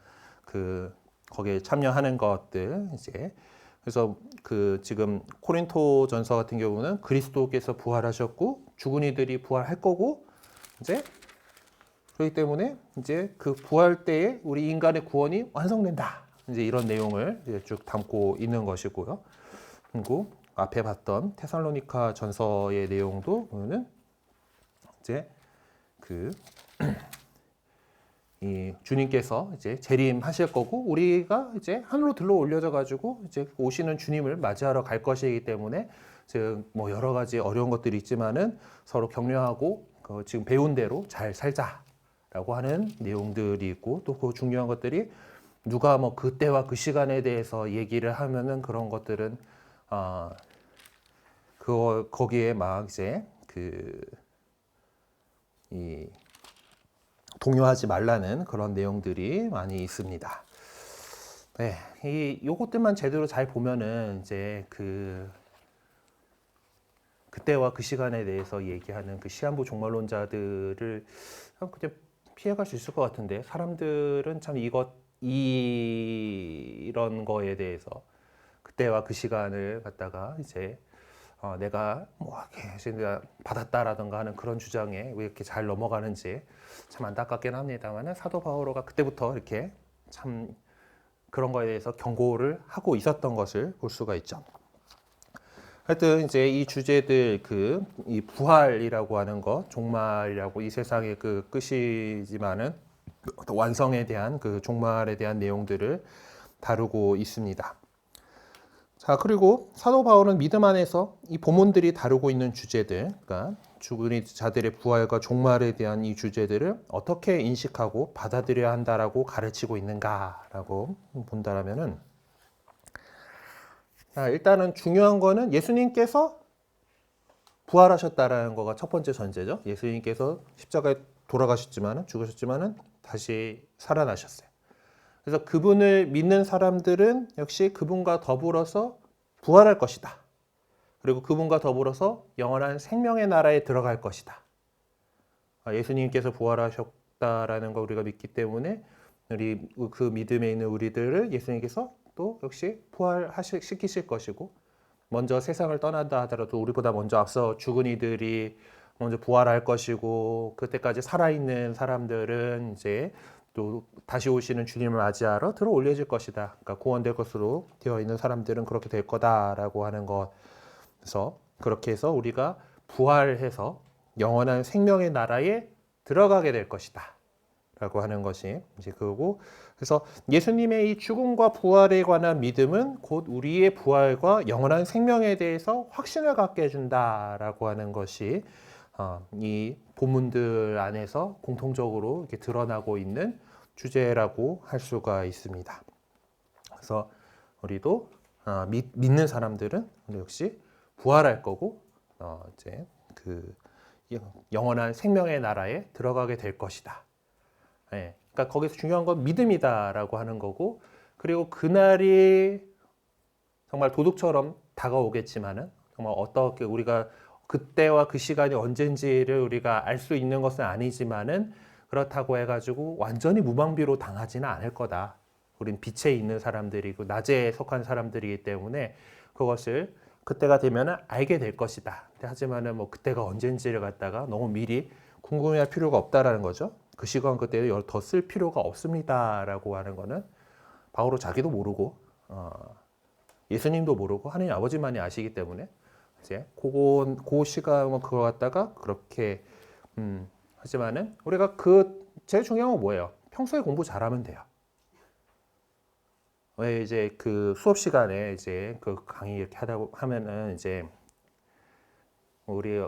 그 거기에 참여하는 것들 이제 그래서 그 지금 코린토전서 같은 경우는 그리스도께서 부활하셨고 죽은 이들이 부활할 거고 이제 그렇기 때문에 이제 그 부활 때에 우리 인간의 구원이 완성된다. 이제 이런 내용을 이제 쭉 담고 있는 것이고요. 그리고 앞에 봤던 테살로니가 전서의 내용도 보면은 이제 이 주님께서 이제 재림하실 거고 우리가 이제 하늘로 들러 올려져 가지고 이제 오시는 주님을 맞이하러 갈 것이기 때문에 즉 뭐 여러 가지 어려운 것들이 있지만은 서로 격려하고 지금 배운 대로 잘 살자라고 하는 내용들이 있고, 또 그 중요한 것들이 누가 뭐 그때와 그 시간에 대해서 얘기를 하면은 그런 것들은 거기에 막 이제 이 동요하지 말라는 그런 내용들이 많이 있습니다. 네, 요것들만 제대로 잘 보면은 이제 그때와 그 시간에 대해서 얘기하는 그 시한부 종말론자들을 그냥 피해갈 수 있을 것 같은데, 사람들은 참 이런 거에 대해서 그때와 그 시간을 갖다가 이제 내가 뭐 이렇게 받았다라든가 하는 그런 주장에 왜 이렇게 잘 넘어가는지 참 안타깝긴 합니다만은, 사도 바오로가 그때부터 이렇게 참 그런 거에 대해서 경고를 하고 있었던 것을 볼 수가 있죠. 하여튼 이제 이 주제들 이 부활이라고 하는 것, 종말이라고 이 세상의 그 끝이지만은 완성에 대한 그 종말에 대한 내용들을 다루고 있습니다. 자, 그리고 사도 바울은 믿음 안에서 이 본문들이 다루고 있는 주제들, 그러니까 죽은 자들의 부활과 종말에 대한 이 주제들을 어떻게 인식하고 받아들여야 한다라고 가르치고 있는가라고 본다라면은, 일단은 중요한 거는 예수님께서 부활하셨다라는 거가 첫 번째 전제죠. 예수님께서 십자가에 돌아가셨지만은, 죽으셨지만은 다시 살아나셨어요. 그래서 그분을 믿는 사람들은 역시 그분과 더불어서 부활할 것이다. 그리고 그분과 더불어서 영원한 생명의 나라에 들어갈 것이다. 예수님께서 부활하셨다라는 걸 우리가 믿기 때문에 우리 그 믿음에 있는 우리들을 예수님께서 또 역시 부활시키실 것이고, 먼저 세상을 떠난다 하더라도 우리보다 먼저 앞서 죽은 이들이 먼저 부활할 것이고, 그때까지 살아있는 사람들은 이제 또 다시 오시는 주님을 맞이하러 들어 올려질 것이다. 그러니까 구원될 것으로 되어 있는 사람들은 그렇게 될 거다라고 하는 것. 그래서 그렇게 해서 우리가 부활해서 영원한 생명의 나라에 들어가게 될 것이다 라고 하는 것이 이제 그거고, 그래서 예수님의 이 죽음과 부활에 관한 믿음은 곧 우리의 부활과 영원한 생명에 대해서 확신을 갖게 해준다라고 하는 것이 이 본문들 안에서 공통적으로 이렇게 드러나고 있는 주제라고 할 수가 있습니다. 그래서 우리도 믿는 사람들은 우리 역시 부활할 거고, 이제 영원한 생명의 나라에 들어가게 될 것이다. 네, 그러니까 거기서 중요한 건 믿음이다라고 하는 거고, 그리고 그날이 정말 도둑처럼 다가오겠지만은, 정말 어떻게 우리가 그때와 그 시간이 언젠지를 우리가 알 수 있는 것은 아니지만은, 그렇다고 해가지고 완전히 무방비로 당하지는 않을 거다. 우린 빛에 있는 사람들이고 낮에 속한 사람들이기 때문에 그것을 그때가 되면은 알게 될 것이다. 하지만은 뭐 그때가 언젠지를 갖다가 너무 미리 궁금해할 필요가 없다라는 거죠. 그 시간 그때 더 쓸 필요가 없습니다라고 하는 거는 바오로 자기도 모르고 예수님도 모르고 하느님 아버지만이 아시기 때문에 이제 그 시간은 그거 갖다가 그렇게 하지만은 우리가 제일 중요한 건 뭐예요? 평소에 공부 잘하면 돼요. 왜 이제 그 수업 시간에 이제 그 강의 이렇게 하면은 이제 우리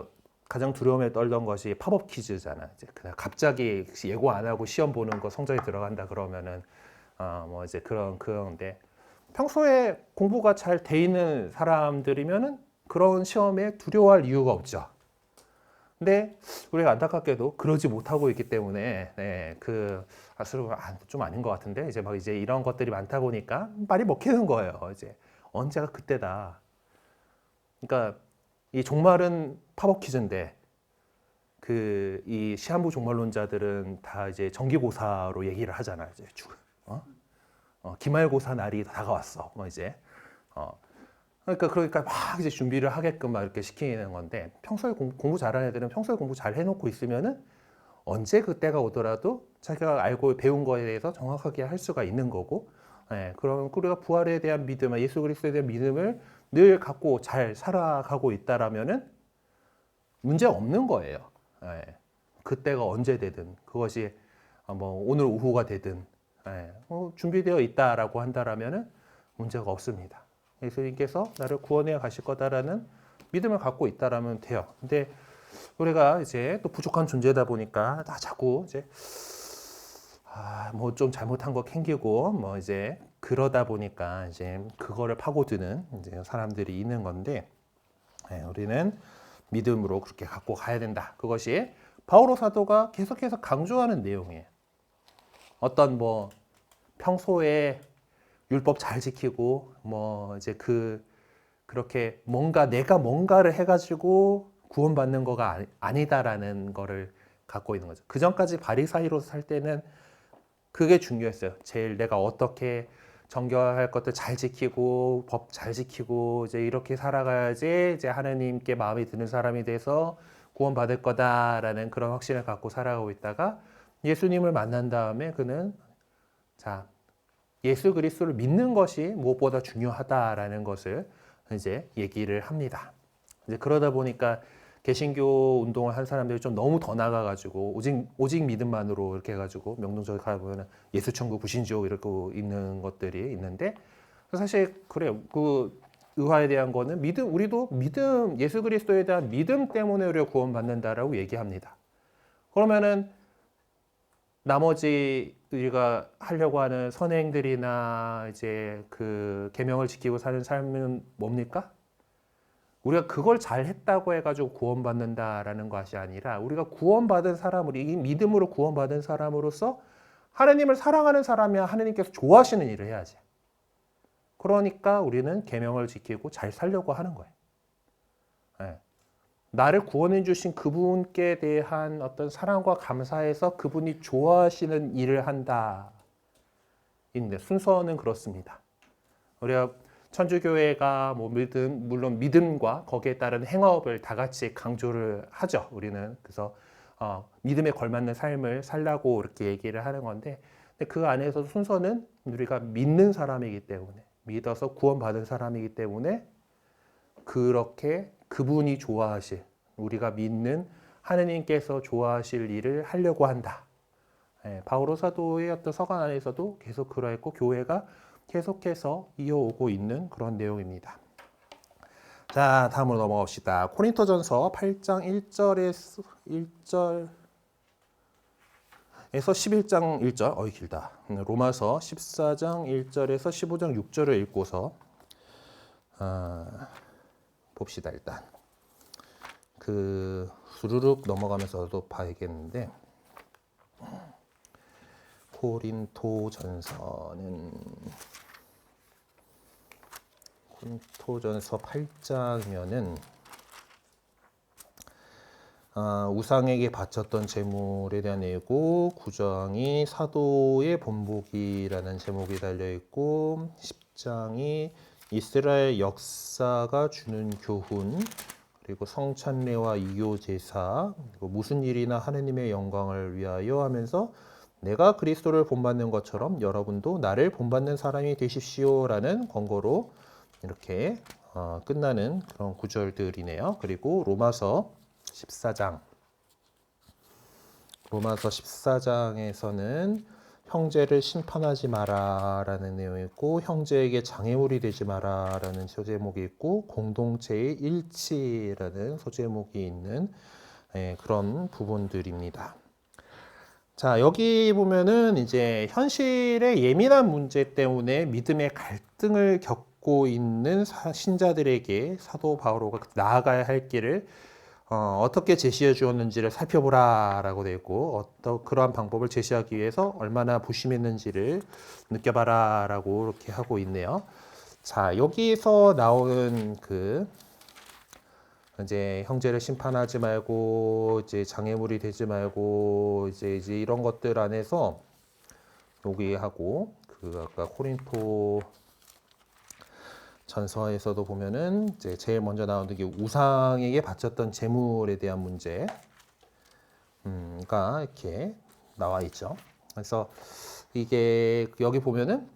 가장 두려움에 떨던 것이 팝업 퀴즈잖아. 이제 그냥 갑자기 예고 안 하고 시험 보는 거 성적이 들어간다 그러면은 뭐 이제 그런데 평소에 공부가 잘 돼 있는 사람들이면은 그런 시험에 두려워할 이유가 없죠. 근데 우리가 안타깝게도 그러지 못하고 있기 때문에 좀 아닌 것 같은데 이제 막 이제 이런 것들이 많다 보니까 말이 먹히는 거예요. 이제 언제가 그때다. 그러니까 이 종말은 팝업 퀴즈인데 이 시한부 종말론자들은 다 이제 정기고사로 얘기를 하잖아. 이제 기말고사 날이 다가왔어. 뭐 이제 그러니까 막 이제 준비를 하게끔 막 이렇게 시키는 건데, 평소에 공부 잘하는 애들은 평소에 공부 잘 해놓고 있으면은 언제 그때가 오더라도 자기가 알고 배운 거에 대해서 정확하게 할 수가 있는 거고, 그럼 우리가 부활에 대한 믿음, 예수 그리스도에 대한 믿음을 늘 갖고 잘 살아가고 있다라면은 문제 없는 거예요. 그때가 언제 되든 그것이 뭐 오늘 오후가 되든 준비되어 있다라고 한다라면은 문제가 없습니다. 예수님께서 나를 구원해 가실 거다라는 믿음을 갖고 있다라면 돼요. 근데 우리가 이제 또 부족한 존재다 보니까 나 자꾸 이제 뭐 좀 잘못한 거 챙기고 뭐 이제 그러다 보니까 이제 그거를 파고드는 이제 사람들이 있는 건데, 우리는 믿음으로 그렇게 갖고 가야 된다. 그것이 바오로 사도가 계속해서 강조하는 내용이에요. 어떤 뭐 평소에 율법 잘 지키고 뭐 이제 그렇게 뭔가 내가 뭔가를 해가지고 구원받는 거가 아니다라는 거를 갖고 있는 거죠. 그 전까지 바리사이로 살 때는 그게 중요했어요. 제일 내가 어떻게 정결할 것들 잘 지키고 법 잘 지키고 이제 이렇게 살아가야지 이제 하나님께 마음이 드는 사람이 돼서 구원받을 거다라는 그런 확신을 갖고 살아가고 있다가 예수님을 만난 다음에 그는 자, 예수 그리스도를 믿는 것이 무엇보다 중요하다라는 것을 이제 얘기를 합니다. 이제 그러다 보니까 개신교 운동을 한 사람들이 좀 너무 더 나가가지고 오직 믿음만으로 이렇게 해가지고 명동적에 가보면 예수 천국 불신지옥 이렇게 있는 것들이 있는데, 사실 그래요. 그 의화에 대한 거는 믿음, 우리도 믿음, 예수 그리스도에 대한 믿음 때문에 우리가 구원받는다라고 얘기합니다. 그러면은 나머지 우리가 하려고 하는 선행들이나 이제 그 계명을 지키고 사는 삶은 뭡니까? 우리가 그걸 잘 했다고 해가지고 구원받는다라는 것이 아니라 우리가 구원받은 사람으로, 이 믿음으로 구원받은 사람으로서 하나님을 사랑하는 사람이야 하나님께서 좋아하시는 일을 해야지. 그러니까 우리는 계명을 지키고 잘 살려고 하는 거예요. 네. 나를 구원해 주신 그분께 대한 어떤 사랑과 감사해서 그분이 좋아하시는 일을 한다. 인데 순서는 그렇습니다. 우리가 천주교회가 뭐 물론 믿음과 거기에 따른 행업을 다 같이 강조를 하죠. 우리는 그래서 믿음에 걸맞는 삶을 살라고 이렇게 얘기를 하는 건데, 근데 그 안에서 순서는 우리가 믿는 사람이기 때문에, 믿어서 구원받은 사람이기 때문에 그렇게 그분이 좋아하실, 우리가 믿는 하느님께서 좋아하실 일을 하려고 한다. 바오로 사도의 어떤 서간 안에서도 계속 그러했고 교회가 계속해서 이어오고 있는 그런 내용입니다. 자, 다음으로 넘어갑시다. 고린토전서 8장 1절에서 11장 1절, 길다. 로마서 14장 1절에서 15장 6절을 읽고서 봅시다. 일단 수르륵 넘어가면서도 봐야겠는데, 고린토전서 8장이면은 우상에게 바쳤던 제물에 대한 내용이고, 9장이 사도의 본보기라는 제목이 달려있고, 10장이 이스라엘 역사가 주는 교훈, 그리고 성찬례와 이교 제사, 그리고 무슨 일이나 하느님의 영광을 위하여 하면서 내가 그리스도를 본받는 것처럼 여러분도 나를 본받는 사람이 되십시오라는 권고로 이렇게 끝나는 그런 구절들이네요. 그리고 로마서 14장에서는 형제를 심판하지 마라라는 내용이 있고, 형제에게 장애물이 되지 마라라는 소제목이 있고, 공동체의 일치라는 소제목이 있는 그런 부분들입니다. 자, 여기 보면은 이제 현실의 예민한 문제 때문에 믿음의 갈등을 겪고 있는 신자들에게 사도 바오로가 나아가야 할 길을 어떻게 제시해 주었는지를 살펴보라라고 되어 있고, 그러한 방법을 제시하기 위해서 얼마나 부심했는지를 느껴봐라라고 이렇게 하고 있네요. 자, 여기서 나오는 이제 형제를 심판하지 말고 이제 장애물이 되지 말고 이제 이런 것들 안에서 여기 하고 아까 코린토 전서에서도 보면은 이제 제일 먼저 나오는 게 우상에게 바쳤던 제물에 대한 문제가 이렇게 나와 있죠. 그래서 이게 여기 보면은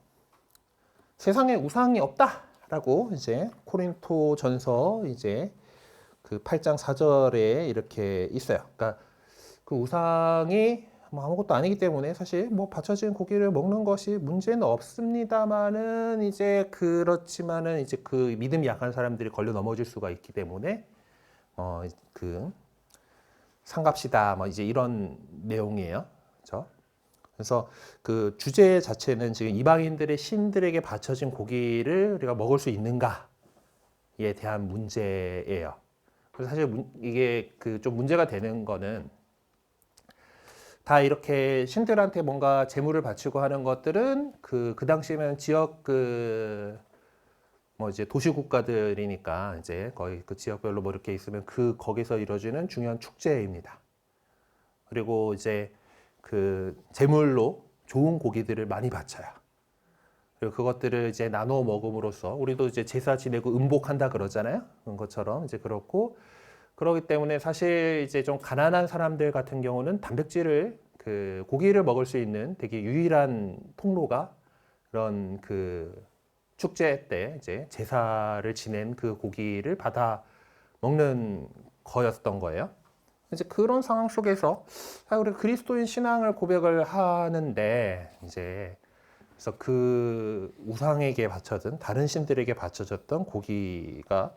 세상에 우상이 없다라고 이제 코린토 전서 이제 8장 4절에 이렇게 있어요. 그러니까 그 우상이 뭐 아무것도 아니기 때문에 사실 뭐 받쳐진 고기를 먹는 것이 문제는 없습니다만은 이제 그렇지만은 이제 그 믿음이 약한 사람들이 걸려 넘어질 수가 있기 때문에 그 상갑시다 뭐 이제 이런 내용이에요. 그렇죠? 그래서 그 주제 자체는 지금 이방인들의 신들에게 바쳐진 고기를 우리가 먹을 수 있는가에 대한 문제예요. 그래서 사실 이게 그 좀 문제가 되는 거는 다 이렇게 신들한테 뭔가 제물을 바치고 하는 것들은 그 당시에는 지역 뭐 이제 도시 국가들이니까 이제 거의 그 지역별로 뭐 이렇게 있으면 거기서 이루어지는 중요한 축제입니다. 그리고 이제 그 제물로 좋은 고기들을 많이 바쳐요. 그리고 그것들을 이제 나눠 먹음으로써 우리도 이제 제사 지내고 음복한다 그러잖아요. 그런 것처럼 이제 그렇고 그렇기 때문에 사실 이제 좀 가난한 사람들 같은 경우는 단백질을 그 고기를 먹을 수 있는 되게 유일한 통로가 그런 그 축제 때 이제 제사를 지낸 그 고기를 받아 먹는 거였던 거예요. 이제 그런 상황 속에서 우리 그리스도인 신앙을 고백을 하는데 이제 그래서 그 우상에게 바쳐진 다른 신들에게 바쳐졌던 고기가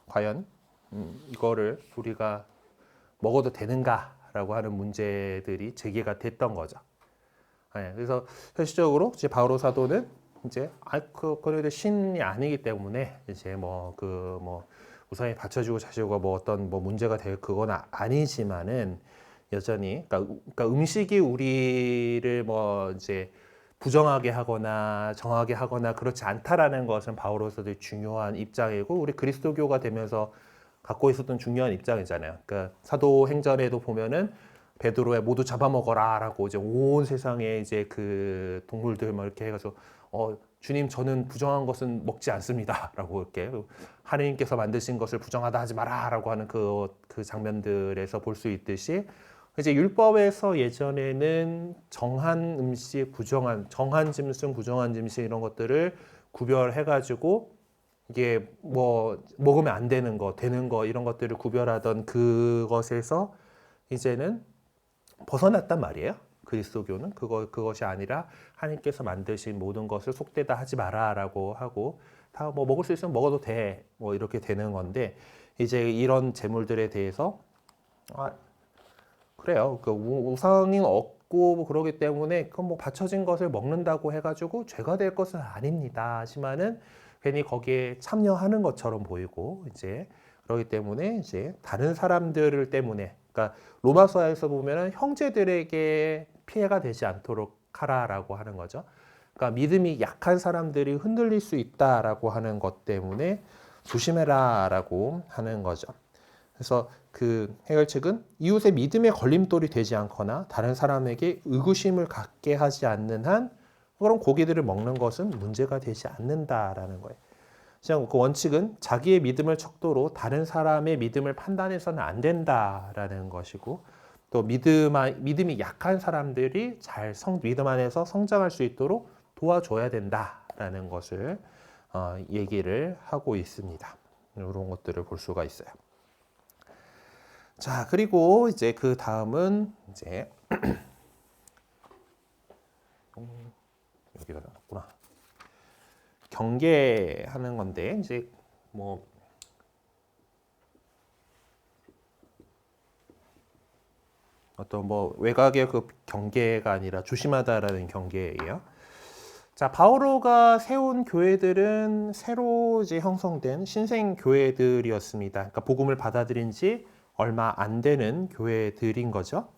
과연 이거를 우리가 먹어도 되는가라고 하는 문제들이 제기가 됐던 거죠. 네, 그래서 현실적으로 이제 바오로 사도는 이제 그래도 신이 아니기 때문에 이제 뭐 우상에 받쳐주고 자시고 뭐 어떤 뭐 문제가 될 그건 아니지만은 여전히 그러니까 음식이 우리를 뭐 이제 부정하게 하거나 정하게 하거나 그렇지 않다라는 것은 바오로서도 중요한 입장이고 우리 그리스도교가 되면서 갖고 있었던 중요한 입장이잖아요. 그러니까 사도행전에도 보면은 베드로에 모두 잡아먹어라라고 이제 온 세상에 이제 그 동물들 막 이렇게 해가지고 주님 저는 부정한 것은 먹지 않습니다라고 이렇게 하느님께서 만드신 것을 부정하다 하지 마라라고 하는 그 장면들에서 볼 수 있듯이 이제 율법에서 예전에는 정한 음식, 정한 짐승, 부정한 짐승 이런 것들을 구별해가지고 이게 뭐 먹으면 안 되는 거, 되는 거 이런 것들을 구별하던 그것에서 이제는 벗어났단 말이에요. 그리스도교는 그것이 아니라 하나님께서 만드신 모든 것을 속되다 하지 마라라고 하고 다 뭐 먹을 수 있으면 먹어도 돼. 뭐 이렇게 되는 건데 이제 이런 제물들에 대해서 그래요. 그 우상이 없고 뭐 그러기 때문에 그 뭐 바쳐진 것을 먹는다고 해가지고 죄가 될 것은 아닙니다. 하지만은 괜히 거기에 참여하는 것처럼 보이고 이제 그러기 때문에 이제 다른 사람들을 때문에 그러니까 로마서에서 보면은 형제들에게 피해가 되지 않도록 하라라고 하는 거죠. 그러니까 믿음이 약한 사람들이 흔들릴 수 있다라고 하는 것 때문에 조심해라라고 하는 거죠. 그래서 그 해결책은 이웃의 믿음의 걸림돌이 되지 않거나 다른 사람에게 의구심을 갖게 하지 않는 한 그런 고기들을 먹는 것은 문제가 되지 않는다라는 거예요. 그 원칙은 자기의 믿음을 척도로 다른 사람의 믿음을 판단해서는 안 된다라는 것이고 또 믿음이 약한 사람들이 믿음 안에서 성장할 수 있도록 도와줘야 된다라는 것을 얘기를 하고 있습니다. 이런 것들을 볼 수가 있어요. 자, 그리고 이제 그 다음은 이제 여기가 나왔구나. 경계하는 건데 이제 뭐 어떤 뭐 외곽의 그 경계가 아니라 조심하다라는 경계예요. 자, 바오로가 세운 교회들은 새로 이제 형성된 신생 교회들이었습니다. 그러니까 복음을 받아들인 지 얼마 안 되는 교회들인 거죠.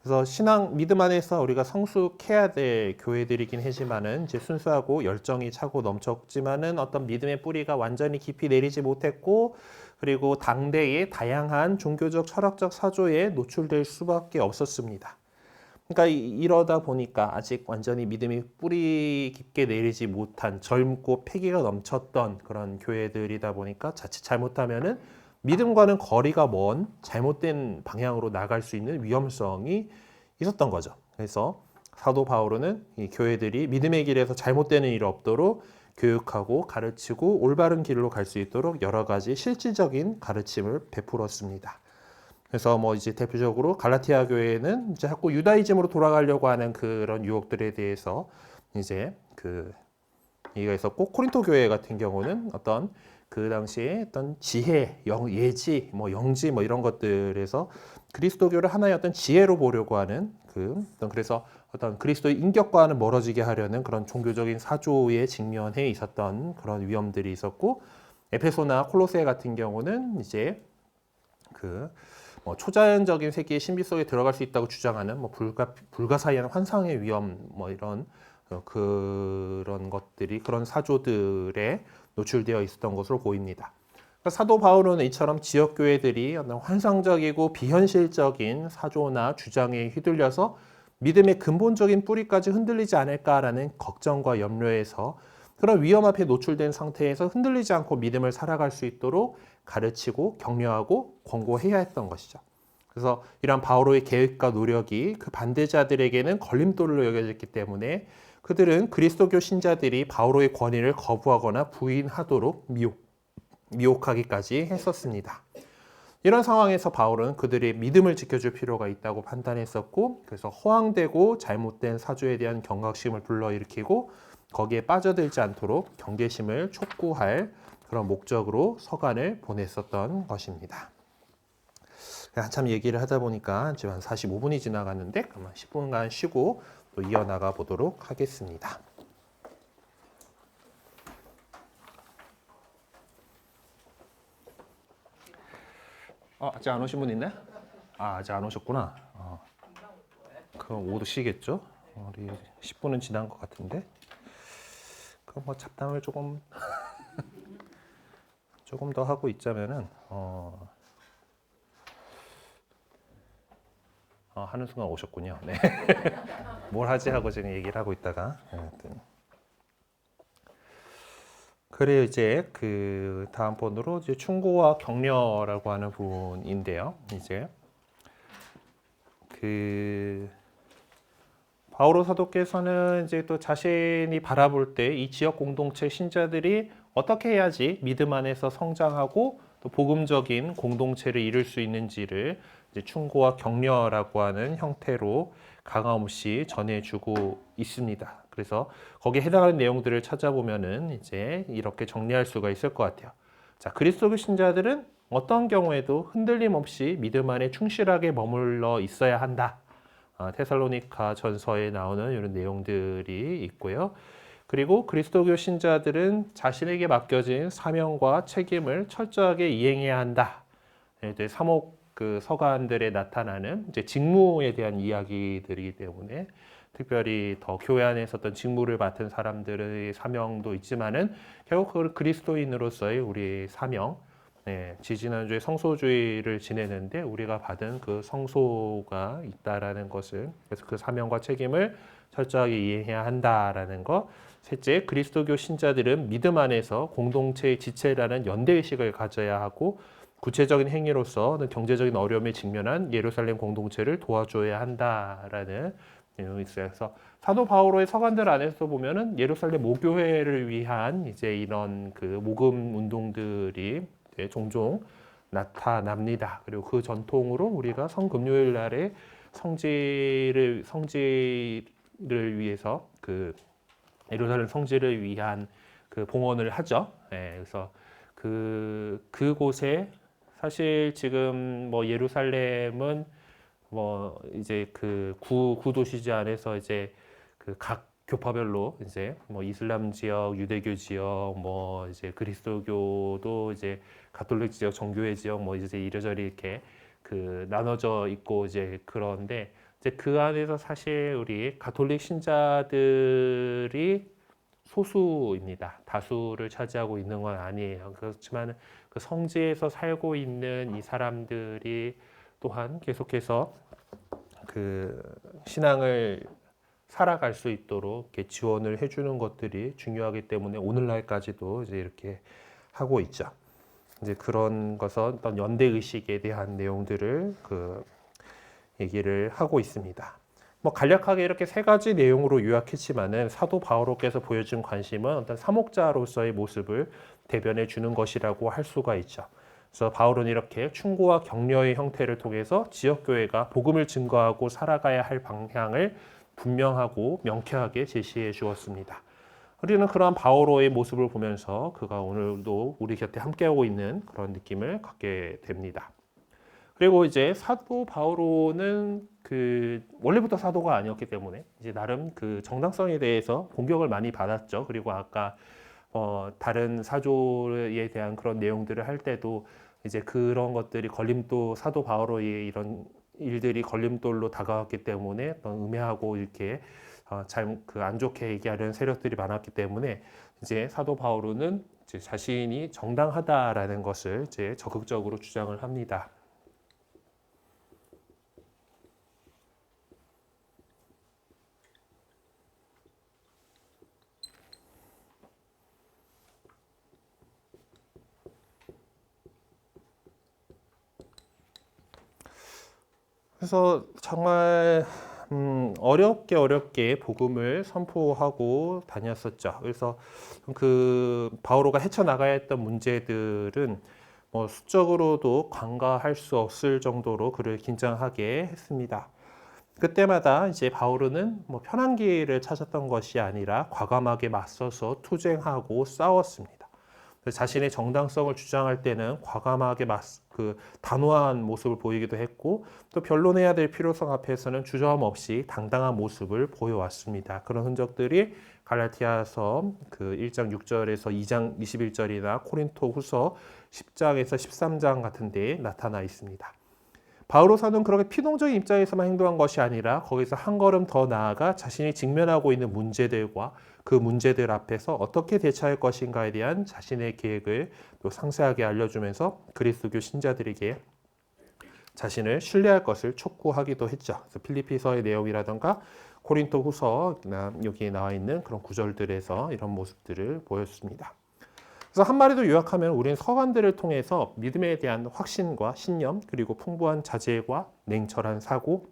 그래서 믿음 안에서 우리가 성숙해야 될 교회들이긴 하지만은 이제 순수하고 열정이 차고 넘쳤지만은 어떤 믿음의 뿌리가 완전히 깊이 내리지 못했고 그리고 당대의 다양한 종교적 철학적 사조에 노출될 수밖에 없었습니다. 그러니까 이러다 보니까 아직 완전히 믿음이 뿌리 깊게 내리지 못한 젊고 패기가 넘쳤던 그런 교회들이다 보니까 자칫 잘못하면은 믿음과는 거리가 먼 잘못된 방향으로 나갈 수 있는 위험성이 있었던 거죠. 그래서 사도 바오로는 이 교회들이 믿음의 길에서 잘못되는 일이 없도록 교육하고 가르치고 올바른 길로 갈 수 있도록 여러 가지 실질적인 가르침을 베풀었습니다. 그래서 뭐 이제 대표적으로 갈라티아 교회는 이제 자꾸 유다이즘으로 돌아가려고 하는 그런 유혹들에 대해서 이제 그 얘기가 있었고, 코린토 교회 같은 경우는 어떤 그 당시에 어떤 지혜, 예지, 뭐 영지 뭐 이런 것들에서 그리스도교를 하나의 어떤 지혜로 보려고 하는 그래서 어떤 그리스도의 인격과는 멀어지게 하려는 그런 종교적인 사조에 직면해 있었던 그런 위험들이 있었고, 에페소나 콜로세 같은 경우는 이제 뭐 초자연적인 세계의 신비 속에 들어갈 수 있다고 주장하는 뭐 불가사의한 환상의 위험 뭐 이런 그런 것들이 그런 사조들에 노출되어 있었던 것으로 보입니다. 그러니까 사도 바울은 이처럼 지역 교회들이 어떤 환상적이고 비현실적인 사조나 주장에 휘둘려서 믿음의 근본적인 뿌리까지 흔들리지 않을까라는 걱정과 염려에서 그런 위험 앞에 노출된 상태에서 흔들리지 않고 믿음을 살아갈 수 있도록 가르치고 격려하고 권고해야 했던 것이죠. 그래서 이러한 바오로의 계획과 노력이 그 반대자들에게는 걸림돌로 여겨졌기 때문에 그들은 그리스도교 신자들이 바오로의 권위를 거부하거나 부인하도록 미혹하기까지 했었습니다. 이런 상황에서 바울은 그들의 믿음을 지켜줄 필요가 있다고 판단했었고, 그래서 허황되고 잘못된 사조에 대한 경각심을 불러일으키고 거기에 빠져들지 않도록 경계심을 촉구할 그런 목적으로 서간을 보냈었던 것입니다. 한참 얘기를 하다 보니까 지금 한 45분이 지나갔는데 그러면 10분간 쉬고 또 이어나가 보도록 하겠습니다. 아직 안 오신 분 있네? 아직 안 오셨구나. 그럼 오시겠죠? 우리 10분은 지난 것 같은데. 그럼 뭐 잡담을 조금 더 하고 있자면은 하는 순간 오셨군요. 네. 뭘 하지 하고 지금 얘기를 하고 있다가 그래요. 이제 그 다음 번으로 이제 충고와 격려라고 하는 부분인데요. 이제 바오로 사도께서는 이제 또 자신이 바라볼 때 이 지역 공동체 신자들이 어떻게 해야지 믿음 안에서 성장하고 또 복음적인 공동체를 이룰 수 있는지를 이제 충고와 격려라고 하는 형태로 가감없이 전해주고 있습니다. 그래서 거기에 해당하는 내용들을 찾아보면은 이제 이렇게 정리할 수가 있을 것 같아요. 자, 그리스도교 신자들은 어떤 경우에도 흔들림 없이 믿음 안에 충실하게 머물러 있어야 한다. 테살로니가 전서에 나오는 이런 내용들이 있고요. 그리고 그리스도교 신자들은 자신에게 맡겨진 사명과 책임을 철저하게 이행해야 한다. 사목 그 서간들에 나타나는 이제 직무에 대한 이야기들이기 때문에 특별히 더 교회 안에서 어떤 직무를 맡은 사람들의 사명도 있지만은 결국 그 그리스도인으로서의 우리 사명, 지지난주에 성소주의를 지내는데 우리가 받은 그 성소가 있다라는 것을, 그래서 그 사명과 책임을 철저하게 이행해야 한다라는 것. 셋째, 그리스도교 신자들은 믿음 안에서 공동체의 지체라는 연대의식을 가져야 하고 구체적인 행위로서 경제적인 어려움에 직면한 예루살렘 공동체를 도와줘야 한다라는 내용이 있어요. 그래서 사도 바오로의 서간들 안에서 보면은 예루살렘 모교회를 위한 이제 이런 그 모금 운동들이 종종 나타납니다. 그리고 그 전통으로 우리가 성금요일 날에 성지를 위해서 그 예루살렘 성지를 위한 그 봉헌을 하죠. 그래서 그곳에 사실 지금 뭐 예루살렘은 뭐 이제 그 구도시지 안에서 이제 그 각 교파별로 이제 뭐 이슬람 지역, 유대교 지역, 뭐 이제 그리스도교도 이제 가톨릭 지역, 정교회 지역 뭐 이제 이래저래 이렇게 그 나눠져 있고 이제 그런데 이제 그 안에서 사실 우리 가톨릭 신자들이 소수입니다. 다수를 차지하고 있는 건 아니에요. 그렇지만 그 성지에서 살고 있는 이 사람들이 또한 계속해서 그 신앙을 살아갈 수 있도록 이렇게 지원을 해주는 것들이 중요하기 때문에 오늘날까지도 이제 이렇게 하고 있죠. 이제 그런 것은 어떤 연대 의식에 대한 내용들을 얘기를 하고 있습니다. 뭐 간략하게 이렇게 세 가지 내용으로 요약했지만은 사도 바오로께서 보여준 관심은 어떤 사목자로서의 모습을 대변해 주는 것이라고 할 수가 있죠. 그래서 바울은 이렇게 충고와 격려의 형태를 통해서 지역교회가 복음을 증거하고 살아가야 할 방향을 분명하고 명쾌하게 제시해 주었습니다. 우리는 그러한 바오로의 모습을 보면서 그가 오늘도 우리 곁에 함께하고 있는 그런 느낌을 갖게 됩니다. 그리고 이제 사도 바오로는 원래부터 사도가 아니었기 때문에 이제 나름 그 정당성에 대해서 공격을 많이 받았죠. 그리고 아까 다른 사조에 대한 그런 내용들을 할 때도 이제 그런 것들이 사도 바오로의 이런 일들이 걸림돌로 다가왔기 때문에 음해하고 이렇게 안 좋게 얘기하는 세력들이 많았기 때문에 이제 사도 바오로는 이제 자신이 정당하다라는 것을 이제 적극적으로 주장을 합니다. 그래서 정말 어렵게 복음을 선포하고 다녔었죠. 그래서 그 바오로가 헤쳐나가야 했던 문제들은 뭐 수적으로도 간과할 수 없을 정도로 그를 긴장하게 했습니다. 그때마다 이제 바오로는 뭐 편한 길을 찾았던 것이 아니라 과감하게 맞서서 투쟁하고 싸웠습니다. 자신의 정당성을 주장할 때는 과감하게 단호한 모습을 보이기도 했고 또 변론해야 될 필요성 앞에서는 주저함 없이 당당한 모습을 보여왔습니다. 그런 흔적들이 갈라티아서 1장 6절에서 2장 21절이나 코린토 후서 10장에서 13장 같은 데에 나타나 있습니다. 바오로 사도는 그렇게 피동적인 입장에서만 행동한 것이 아니라 거기서 한 걸음 더 나아가 자신이 직면하고 있는 문제들과 그 문제들 앞에서 어떻게 대처할 것인가에 대한 자신의 계획을 또 상세하게 알려주면서 그리스도교 신자들에게 자신을 신뢰할 것을 촉구하기도 했죠. 그래서 필리피서의 내용이라던가 코린토 후서 여기에 나와 있는 그런 구절들에서 이런 모습들을 보였습니다. 그래서 한마디로 요약하면 우리는 서간들을 통해서 믿음에 대한 확신과 신념, 그리고 풍부한 자질과 냉철한 사고,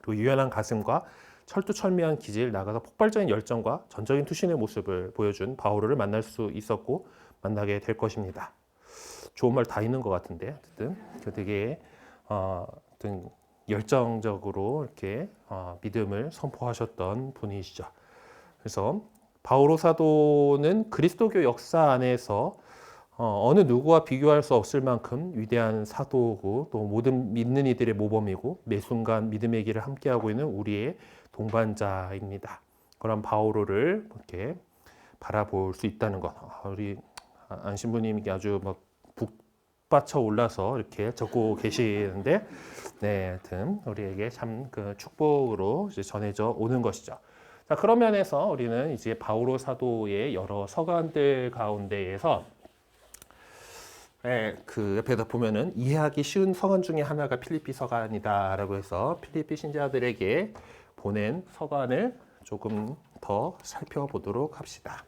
그리고 유연한 가슴과 철두철미한 기질, 나아가서 폭발적인 열정과 전적인 투신의 모습을 보여준 바오로를 만날 수 있었고 만나게 될 것입니다. 좋은 말 다 있는 것 같은데 어쨌든 되게 어떤 열정적으로 이렇게 믿음을 선포하셨던 분이시죠. 그래서 바오로 사도는 그리스도교 역사 안에서 어느 누구와 비교할 수 없을 만큼 위대한 사도고 또 모든 믿는 이들의 모범이고 매 순간 믿음의 길을 함께하고 있는 우리의 동반자입니다. 그런 바오로를 이렇게 바라볼 수 있다는 것. 우리 안신부님이 아주 막 북받쳐 올라서 이렇게 적고 계시는데, 네, 하여튼 우리에게 참 그 축복으로 이제 전해져 오는 것이죠. 자, 그런 면에서 우리는 이제 바오로 사도의 여러 서간들 가운데에서 그 옆에다 보면은 이해하기 쉬운 서간 중에 하나가 필리피 서간이다라고 해서 필리피 신자들에게 보낸 서간을 조금 더 살펴보도록 합시다.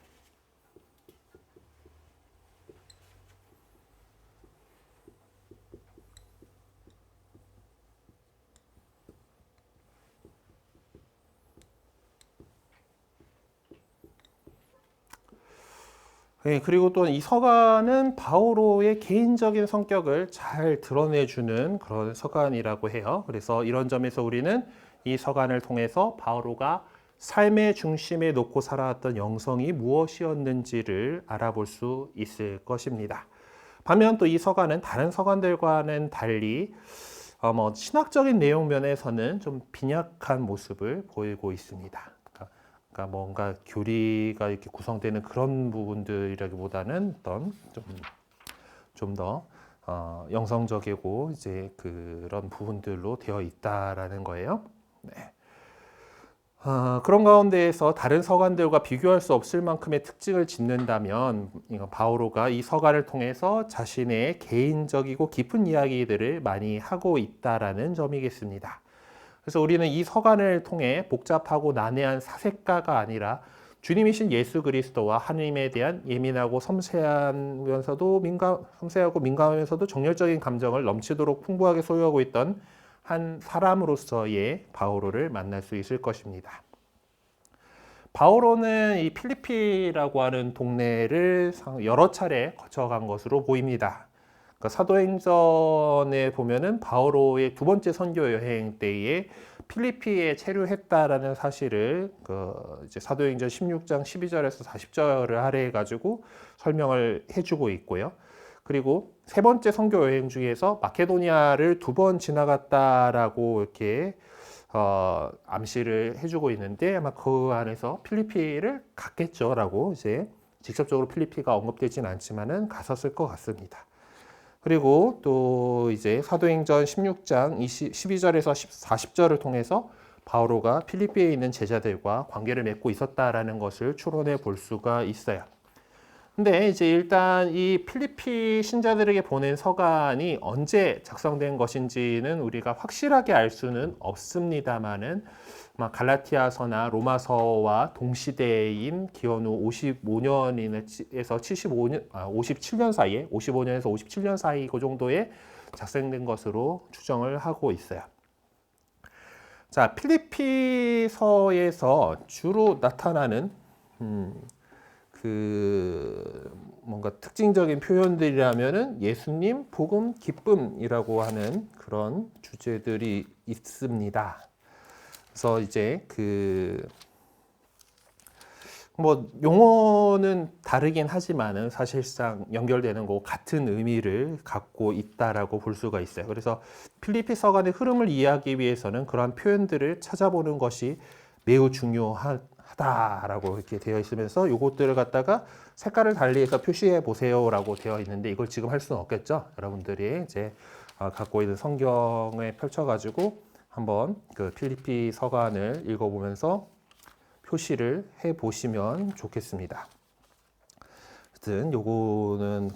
그리고 또 이 서간은 바오로의 개인적인 성격을 잘 드러내주는 그런 서간이라고 해요. 그래서 이런 점에서 우리는 이 서간을 통해서 바오로가 삶의 중심에 놓고 살아왔던 영성이 무엇이었는지를 알아볼 수 있을 것입니다. 반면 또 이 서간은 다른 서간들과는 달리 신학적인 내용 면에서는 좀 빈약한 모습을 보이고 있습니다. 그러니까 뭔가 교리가 이렇게 구성되는 그런 부분들이라기보다는 어떤 좀 더 영성적이고 이제 그런 부분들로 되어 있다라는 거예요. 네. 그런 가운데에서 다른 서간들과 비교할 수 없을 만큼의 특징을 짓는다면 바오로가 이 서간을 통해서 자신의 개인적이고 깊은 이야기들을 많이 하고 있다라는 점이겠습니다. 그래서 우리는 이 서간을 통해 복잡하고 난해한 사색가가 아니라 주님이신 예수 그리스도와 하나님에 대한 예민하고 섬세하고 민감하면서도 정열적인 감정을 넘치도록 풍부하게 소유하고 있던 한 사람으로서의 바오로를 만날 수 있을 것입니다. 바오로는 이 필리피라고 하는 동네를 여러 차례 거쳐간 것으로 보입니다. 그러니까 사도행전에 보면은 바오로의 두 번째 선교 여행 때에 필리피에 체류했다라는 사실을 이제 사도행전 16장 12절에서 40절을 할애해 가지고 설명을 해주고 있고요. 그리고 세 번째 선교 여행 중에서 마케도니아를 두 번 지나갔다라고 이렇게 암시를 해주고 있는데 아마 그 안에서 필리피를 갔겠죠라고 이제 직접적으로 필리피가 언급되진 않지만은 갔었을 것 같습니다. 그리고 또 이제 사도행전 16장 12절에서 40절을 통해서 바오로가 필리피에 있는 제자들과 관계를 맺고 있었다라는 것을 추론해 볼 수가 있어요. 근데 이제 일단 이 필리피 신자들에게 보낸 서간이 언제 작성된 것인지는 우리가 확실하게 알 수는 없습니다만은 갈라티아서나 로마서와 동시대인 기원 후 55년에서 57년 사이에 55년에서 57년 사이 그 정도에 작성된 것으로 추정을 하고 있어요. 자, 필리피서에서 주로 나타나는 뭔가 특징적인 표현들이라면은 예수님, 복음, 기쁨이라고 하는 그런 주제들이 있습니다. 그래서 이제 용어는 다르긴 하지만은 사실상 연결되는 거 같은 의미를 갖고 있다라고 볼 수가 있어요. 그래서 필리피 서간의 흐름을 이해하기 위해서는 그러한 표현들을 찾아보는 것이 매우 중요하다라고 이렇게 되어 있으면서 이것들을 갖다가 색깔을 달리해서 표시해 보세요라고 되어 있는데 이걸 지금 할 수는 없겠죠. 여러분들이 이제 갖고 있는 성경에 펼쳐가지고 한번 그 필리피 서간을 읽어보면서 표시를 해 보시면 좋겠습니다. 하여튼 요거는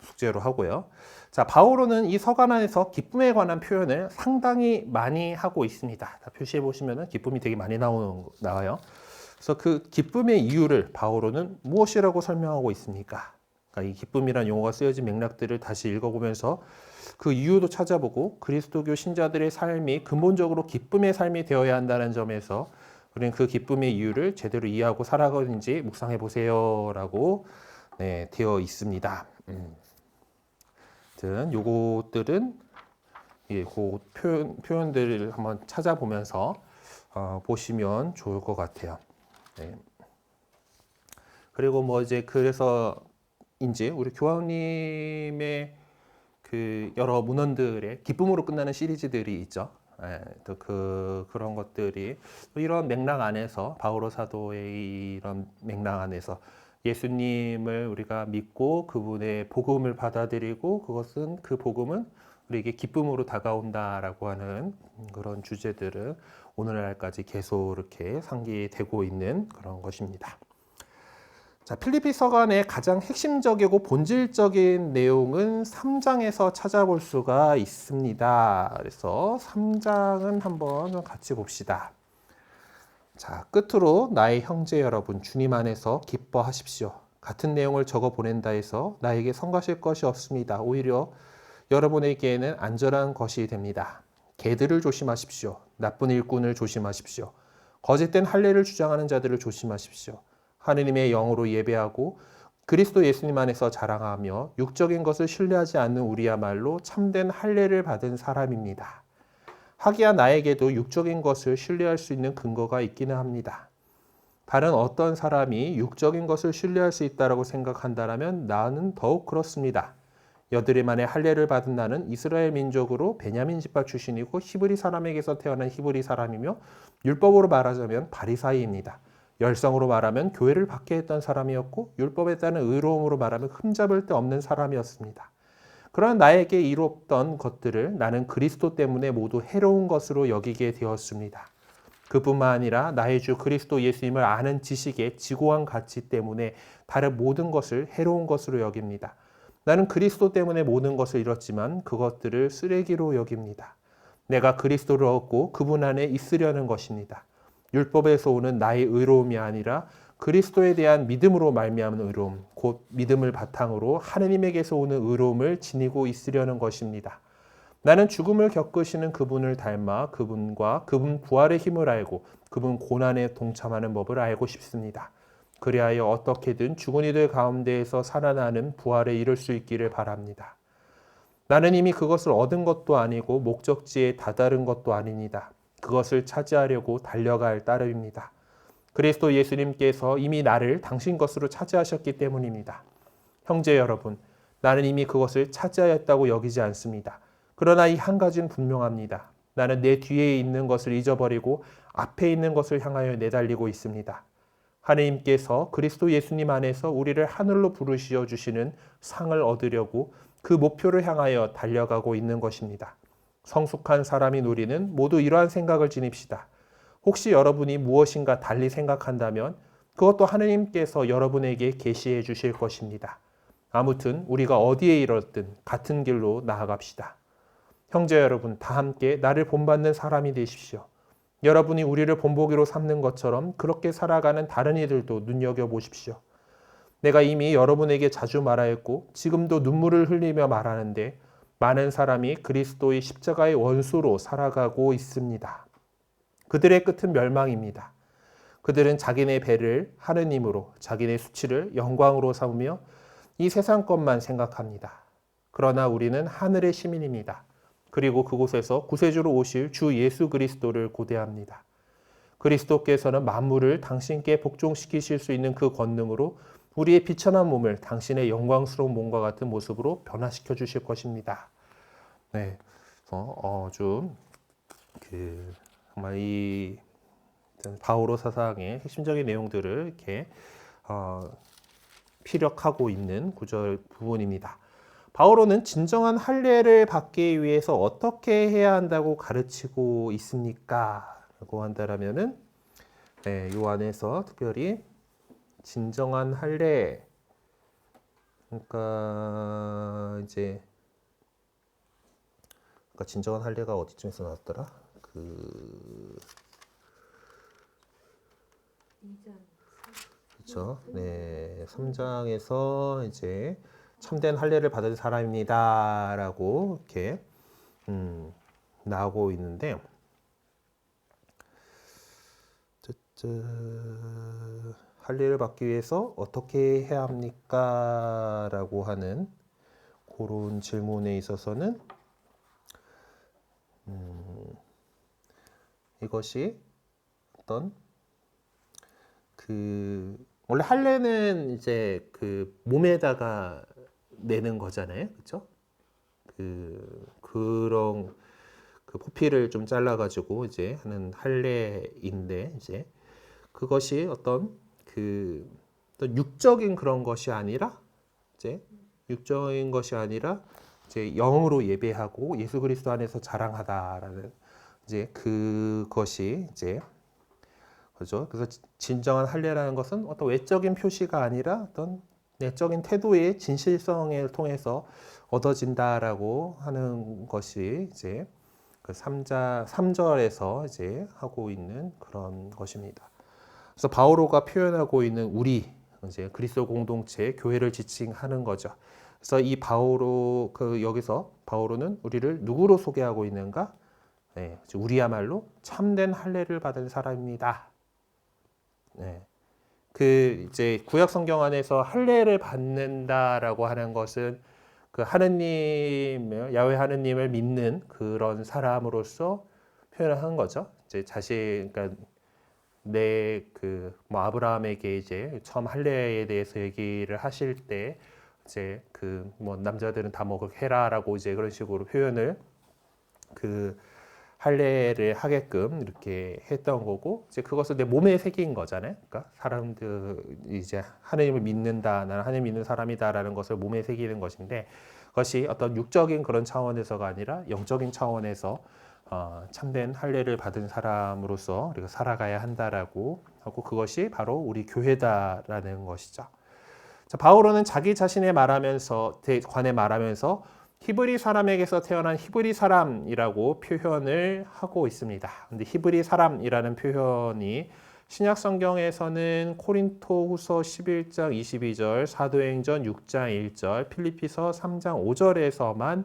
숙제로 하고요. 자, 바오로는 이 서간 안에서 기쁨에 관한 표현을 상당히 많이 하고 있습니다. 다 표시해 보시면은 기쁨이 되게 많이 나와요. 그래서 그 기쁨의 이유를 바오로는 무엇이라고 설명하고 있습니까? 그러니까 이 기쁨이라는 용어가 쓰여진 맥락들을 다시 읽어보면서 그 이유도 찾아보고 그리스도교 신자들의 삶이 근본적으로 기쁨의 삶이 되어야 한다는 점에서 우리는 그 기쁨의 이유를 제대로 이해하고 살아가는지 묵상해 보세요라고 되어 있습니다. 요것들은 그 표현들을 한번 찾아보면서 보시면 좋을 것 같아요. 네. 그리고 그래서 우리 교황님의 그 여러 문헌들의 기쁨으로 끝나는 시리즈들이 있죠. 또 그런 것들이 이런 맥락 안에서 바오로 사도의 이런 맥락 안에서 예수님을 우리가 믿고 그분의 복음을 받아들이고 그 복음은 우리에게 기쁨으로 다가온다라고 하는 그런 주제들은 오늘날까지 계속 이렇게 상기되고 있는 그런 것입니다. 자, 필리피 서간의 가장 핵심적이고 본질적인 내용은 3장에서 찾아볼 수가 있습니다. 그래서 3장은 한번 같이 봅시다. 자, 끝으로 나의 형제 여러분, 주님 안에서 기뻐하십시오. 같은 내용을 적어 보낸다 해서 나에게 성가실 것이 없습니다. 오히려 여러분에게는 안전한 것이 됩니다. 개들을 조심하십시오. 나쁜 일꾼을 조심하십시오. 거짓된 할례를 주장하는 자들을 조심하십시오. 하느님의 영으로 예배하고 그리스도 예수님 안에서 자랑하며 육적인 것을 신뢰하지 않는 우리야말로 참된 할례를 받은 사람입니다. 하기야 나에게도 육적인 것을 신뢰할 수 있는 근거가 있기는 합니다. 다른 어떤 사람이 육적인 것을 신뢰할 수 있다고 생각한다면 나는 더욱 그렇습니다. 여드레 만에 할례를 받은 나는 이스라엘 민족으로 베냐민 지파 출신이고 히브리 사람에게서 태어난 히브리 사람이며 율법으로 말하자면 바리사이입니다. 열성으로 말하면 교회를 받게 했던 사람이었고 율법에 따른 의로움으로 말하면 흠잡을 데 없는 사람이었습니다. 그러나 나에게 이롭던 것들을 나는 그리스도 때문에 모두 해로운 것으로 여기게 되었습니다. 그뿐만 아니라 나의 주 그리스도 예수님을 아는 지식의 지고한 가치 때문에 다른 모든 것을 해로운 것으로 여깁니다. 나는 그리스도 때문에 모든 것을 잃었지만 그것들을 쓰레기로 여깁니다. 내가 그리스도를 얻고 그분 안에 있으려는 것입니다. 율법에서 오는 나의 의로움이 아니라 그리스도에 대한 믿음으로 말미암은 의로움, 곧 믿음을 바탕으로 하느님에게서 오는 의로움을 지니고 있으려는 것입니다. 나는 죽음을 겪으시는 그분을 닮아 그분과 그분 부활의 힘을 알고 그분 고난에 동참하는 법을 알고 싶습니다. 그리하여 어떻게든 죽은 이들 가운데에서 살아나는 부활에 이를 수 있기를 바랍니다. 나는 이미 그것을 얻은 것도 아니고 목적지에 다다른 것도 아닙니다. 그것을 차지하려고 달려갈 따름입니다. 그리스도 예수님께서 이미 나를 당신 것으로 차지하셨기 때문입니다. 형제 여러분, 나는 이미 그것을 차지하였다고 여기지 않습니다. 그러나 이 한 가지는 분명합니다. 나는 내 뒤에 있는 것을 잊어버리고 앞에 있는 것을 향하여 내달리고 있습니다. 하느님께서 그리스도 예수님 안에서 우리를 하늘로 부르시어 주시는 상을 얻으려고 그 목표를 향하여 달려가고 있는 것입니다. 성숙한 사람이 누리는 모두 이러한 생각을 지닙시다. 혹시 여러분이 무엇인가 달리 생각한다면 그것도 하느님께서 여러분에게 계시해 주실 것입니다. 아무튼 우리가 어디에 이르든 같은 길로 나아갑시다. 형제 여러분, 다 함께 나를 본받는 사람이 되십시오. 여러분이 우리를 본보기로 삼는 것처럼 그렇게 살아가는 다른 이들도 눈여겨보십시오. 내가 이미 여러분에게 자주 말하였고 지금도 눈물을 흘리며 말하는데 많은 사람이 그리스도의 십자가의 원수로 살아가고 있습니다. 그들의 끝은 멸망입니다. 그들은 자기네 배를 하느님으로 자기네 수치를 영광으로 삼으며 이 세상 것만 생각합니다. 그러나 우리는 하늘의 시민입니다. 그리고 그곳에서 구세주로 오실 주 예수 그리스도를 고대합니다. 그리스도께서는 만물을 당신께 복종시키실 수 있는 그 권능으로 우리의 비천한 몸을 당신의 영광스러운 몸과 같은 모습으로 변화시켜 주실 것입니다. 네, 정말 이 바오로 사상의 핵심적인 내용들을 이렇게 피력하고 있는 구절 부분입니다. 바오로는 진정한 할례를 받기 위해서 어떻게 해야 한다고 가르치고 있습니까? 라고 한다면은 요 안에서 특별히 진정한 할례, 그러니까 진정한 할례가 어디쯤에서 나왔더라? 그렇죠. 네, 3장에서 이제 참된 할례를 받은 사람입니다라고 이렇게 나오고 있는데, 할례를 받기 위해서 어떻게 해야 합니까? 라고 하는 그런 질문에 있어서는 이것이 어떤 원래 할례는 이제 몸에다가 내는 거잖아요, 그렇죠? 그런 포피를 좀 잘라가지고 이제 하는 할례인데 이제 그것이 어떤 육적인 그런 것이 아니라 이제 육적인 것이 아니라 이제 영으로 예배하고 예수 그리스도 안에서 자랑하다라는 이제 그것이 이제 그렇죠. 그래서 진정한 할례라는 것은 어떤 외적인 표시가 아니라 어떤 내적인 태도의 진실성을 통해서 얻어진다라고 하는 것이 이제 그 3절에서 이제 하고 있는 그런 것입니다. 그래서 바오로가 표현하고 있는 우리 이제 그리스도 공동체 교회를 지칭하는 거죠. 그래서 이 바오로 여기서 바오로는 우리를 누구로 소개하고 있는가? 네, 우리야말로 참된 할례를 받은 사람입니다. 네. 이제 구약 성경 안에서 할례를 받는다라고 하는 것은 하느님을 야훼 하느님을 믿는 그런 사람으로서 표현을 한 거죠. 이제 그러니까 아브라함에게 이제 처음 할례에 대해서 얘기를 하실 때 이제 남자들은 다 해라라고 이제 그런 식으로 표현을 할례를 하게끔 이렇게 했던 거고, 이제 그것을 내 몸에 새긴 거잖아요. 그러니까 사람들 이제 하느님을 믿는다, 나는 하느님 믿는 사람이다라는 것을 몸에 새기는 것인데, 그것이 어떤 육적인 그런 차원에서가 아니라 영적인 차원에서 참된 할례를 받은 사람으로서 우리가 살아가야 한다라고 하고, 그것이 바로 우리 교회다라는 것이죠. 자, 바오로는 자기 자신에 관해 말하면서 히브리 사람에게서 태어난 히브리 사람이라고 표현을 하고 있습니다. 근데 히브리 사람이라는 표현이 신약 성경에서는 코린토후서 11장 22절, 사도행전 6장 1절, 필리피서 3장 5절에서만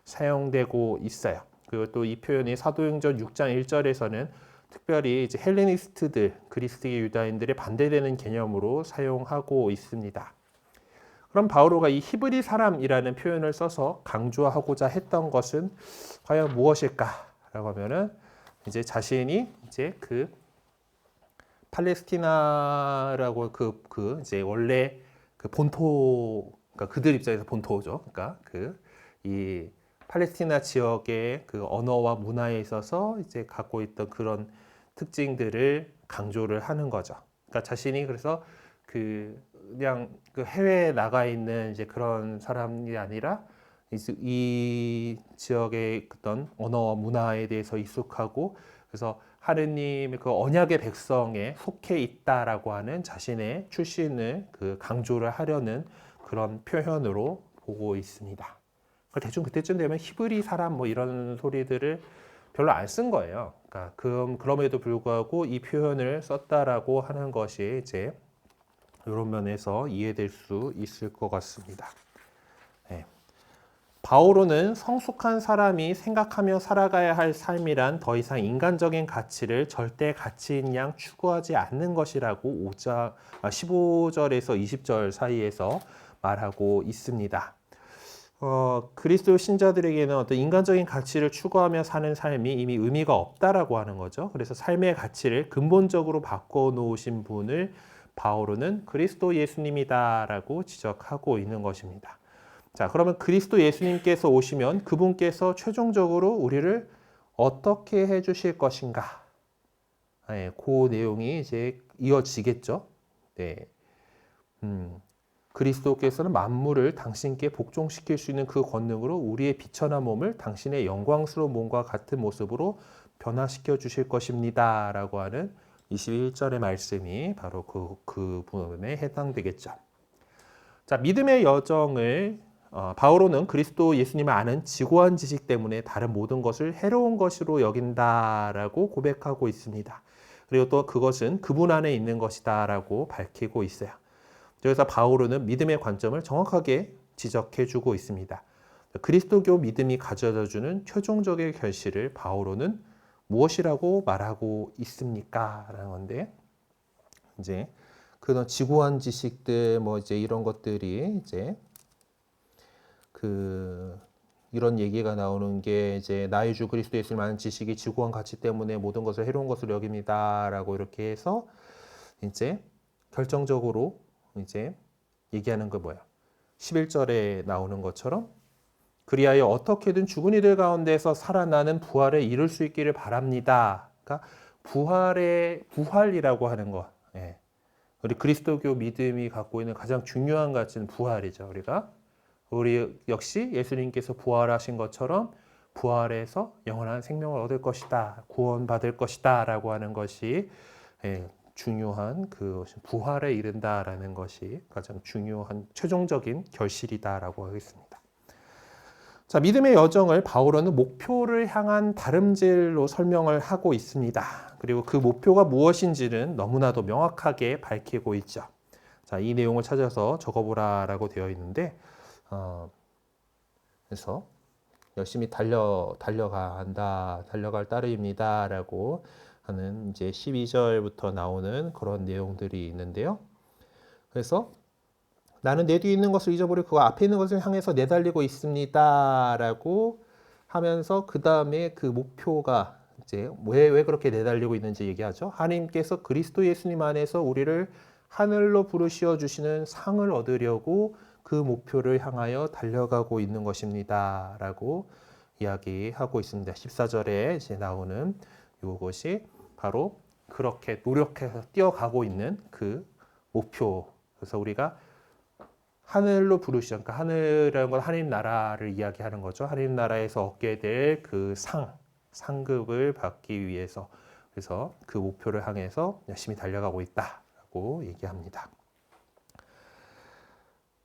사용되고 있어요. 그리고 또 이 표현이 사도행전 6장 1절에서는 특별히 이제 헬레니스트들, 그리스계 유다인들의 반대되는 개념으로 사용하고 있습니다. 그럼 바오로가 이 히브리 사람이라는 표현을 써서 강조하고자 했던 것은 과연 무엇일까라고 하면은 이제 자신이 이제 그 팔레스티나라고 이제 원래 그 본토, 그러니까 그들 입장에서 본토죠. 그러니까 그 이 팔레스티나 지역의 그 언어와 문화에 있어서 이제 갖고 있던 그런 특징들을 강조를 하는 거죠. 그러니까 자신이 그래서 그냥 그 해외에 나가 있는 이제 그런 사람이 아니라 이 지역의 어떤 언어와 문화에 대해서 익숙하고 그래서 하느님의 그 언약의 백성에 속해 있다라고 하는 자신의 출신을 그 강조를 하려는 그런 표현으로 보고 있습니다. 대충 그때쯤 되면 히브리 사람 뭐 이런 소리들을 별로 안 쓴 거예요. 그러니까 그럼에도 불구하고 이 표현을 썼다라고 하는 것이 이제 이런 면에서 이해될 수 있을 것 같습니다. 네. 바오로는 성숙한 사람이 생각하며 살아가야 할 삶이란 더 이상 인간적인 가치를 절대 가치인 양 추구하지 않는 것이라고 15절에서 20절 사이에서 말하고 있습니다. 그리스도 신자들에게는 어떤 인간적인 가치를 추구하며 사는 삶이 이미 의미가 없다라고 하는 거죠. 그래서 삶의 가치를 근본적으로 바꿔놓으신 분을 바오로는 그리스도 예수님이다라고 지적하고 있는 것입니다. 자, 그러면 그리스도 예수님께서 오시면 그분께서 최종적으로 우리를 어떻게 해주실 것인가? 네, 그 내용이 이제 이어지겠죠. 네. 그리스도께서는 만물을 당신께 복종시킬 수 있는 그 권능으로 우리의 비천한 몸을 당신의 영광스러운 몸과 같은 모습으로 변화시켜 주실 것입니다. 라고 하는 21절의 말씀이 바로 그 부분에 해당되겠죠. 자, 믿음의 여정을 바오로는 그리스도 예수님을 아는 지고한 지식 때문에 다른 모든 것을 해로운 것으로 여긴다라고 고백하고 있습니다. 그리고 또 그것은 그분 안에 있는 것이다라고 밝히고 있어요. 그래서 바오로는 믿음의 관점을 정확하게 지적해주고 있습니다. 그리스도교 믿음이 가져다주는 최종적인 결실을 바오로는 무엇이라고 말하고 있습니까? 라는 건데, 이제 그런 지고한 지식들, 뭐 이제 이런 것들이 이제 이런 얘기가 나오는 게 이제 나의 주 그리스도 예수를 아는 지식이 지고한 가치 때문에 모든 것을 해로운 것으로 여깁니다라고 이렇게 해서 이제 결정적으로 이제 얘기하는 거 뭐야? 11절에 나오는 것처럼 그리하여 어떻게든 죽은 이들 가운데서 살아나는 부활에 이룰 수 있기를 바랍니다. 그러니까 부활이라고 하는 거. 예. 우리 그리스도교 믿음이 갖고 있는 가장 중요한 가치는 부활이죠. 우리 역시 예수님께서 부활하신 것처럼 부활해서 영원한 생명을 얻을 것이다. 구원받을 것이다. 라고 하는 것이 중요한 그 부활에 이른다라는 것이 가장 중요한 최종적인 결실이다라고 하겠습니다. 자, 믿음의 여정을 바오로는 목표를 향한 다름질로 설명을 하고 있습니다. 그리고 그 목표가 무엇인지는 너무나도 명확하게 밝히고 있죠. 자, 이 내용을 찾아서 적어보라라고 되어 있는데, 그래서 열심히 달려갈 따름입니다라고 하는 이제 12절부터 나오는 그런 내용들이 있는데요. 그래서 나는 내 뒤에 있는 것을 잊어버리고 그 앞에 있는 것을 향해서 내달리고 있습니다라고 하면서 그 다음에 그 목표가 이제 왜 그렇게 내달리고 있는지 얘기하죠. 하나님께서 그리스도 예수님 안에서 우리를 하늘로 부르시어 주시는 상을 얻으려고 그 목표를 향하여 달려가고 있는 것입니다라고 이야기하고 있습니다. 14절에 이제 나오는 이것이 바로 그렇게 노력해서 뛰어가고 있는 그 목표. 그래서 우리가 하늘로 부르시죠. 그러니까 하늘이라는 건 하나님 나라를 이야기하는 거죠. 하나님 나라에서 얻게 될 그 상급을 받기 위해서. 그래서 그 목표를 향해서 열심히 달려가고 있다라고 얘기합니다.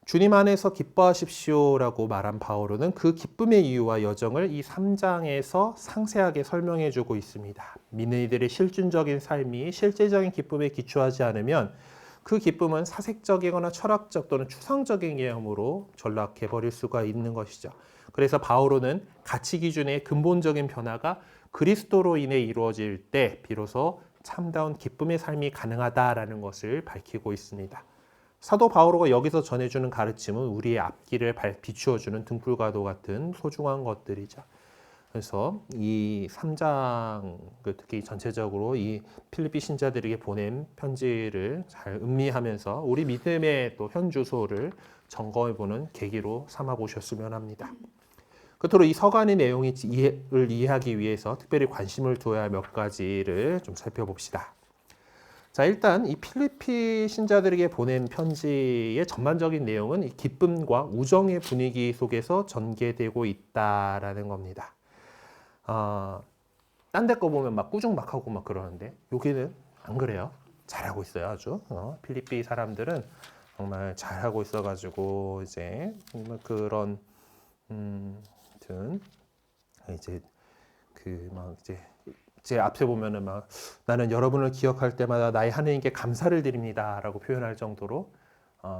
주님 안에서 기뻐하십시오라고 말한 바오로는 그 기쁨의 이유와 여정을 이 3장에서 상세하게 설명해 주고 있습니다. 믿는 이들의 실존적인 삶이 실제적인 기쁨에 기초하지 않으면 그 기쁨은 사색적이거나 철학적 또는 추상적인 개념으로 전락해 버릴 수가 있는 것이죠. 그래서 바오로는 가치 기준의 근본적인 변화가 그리스도로 인해 이루어질 때 비로소 참다운 기쁨의 삶이 가능하다라는 것을 밝히고 있습니다. 사도 바오로가 여기서 전해주는 가르침은 우리의 앞길을 비추어주는 등불과도 같은 소중한 것들이죠. 그래서 이 3장, 특히 전체적으로 이 필리피 신자들에게 보낸 편지를 잘 음미하면서 우리 믿음의 또 현주소를 점검해보는 계기로 삼아보셨으면 합니다. 끝으로 이 서간의 내용을 이해하기 위해서 특별히 관심을 두어야 할 몇 가지를 좀 살펴봅시다. 자, 일단 이 필리피 신자들에게 보낸 편지의 전반적인 내용은 이 기쁨과 우정의 분위기 속에서 전개되고 있다라는 겁니다. 딴 데 거 보면 막 꾸중박하고 막 그러는데 여기는 안 그래요. 잘하고 있어요, 아주. 필리피 사람들은 정말 잘하고 있어가지고 이제 그런 이제 그 막 이제 앞에 보면은 막 나는 여러분을 기억할 때마다 나의 하느님께 감사를 드립니다라고 표현할 정도로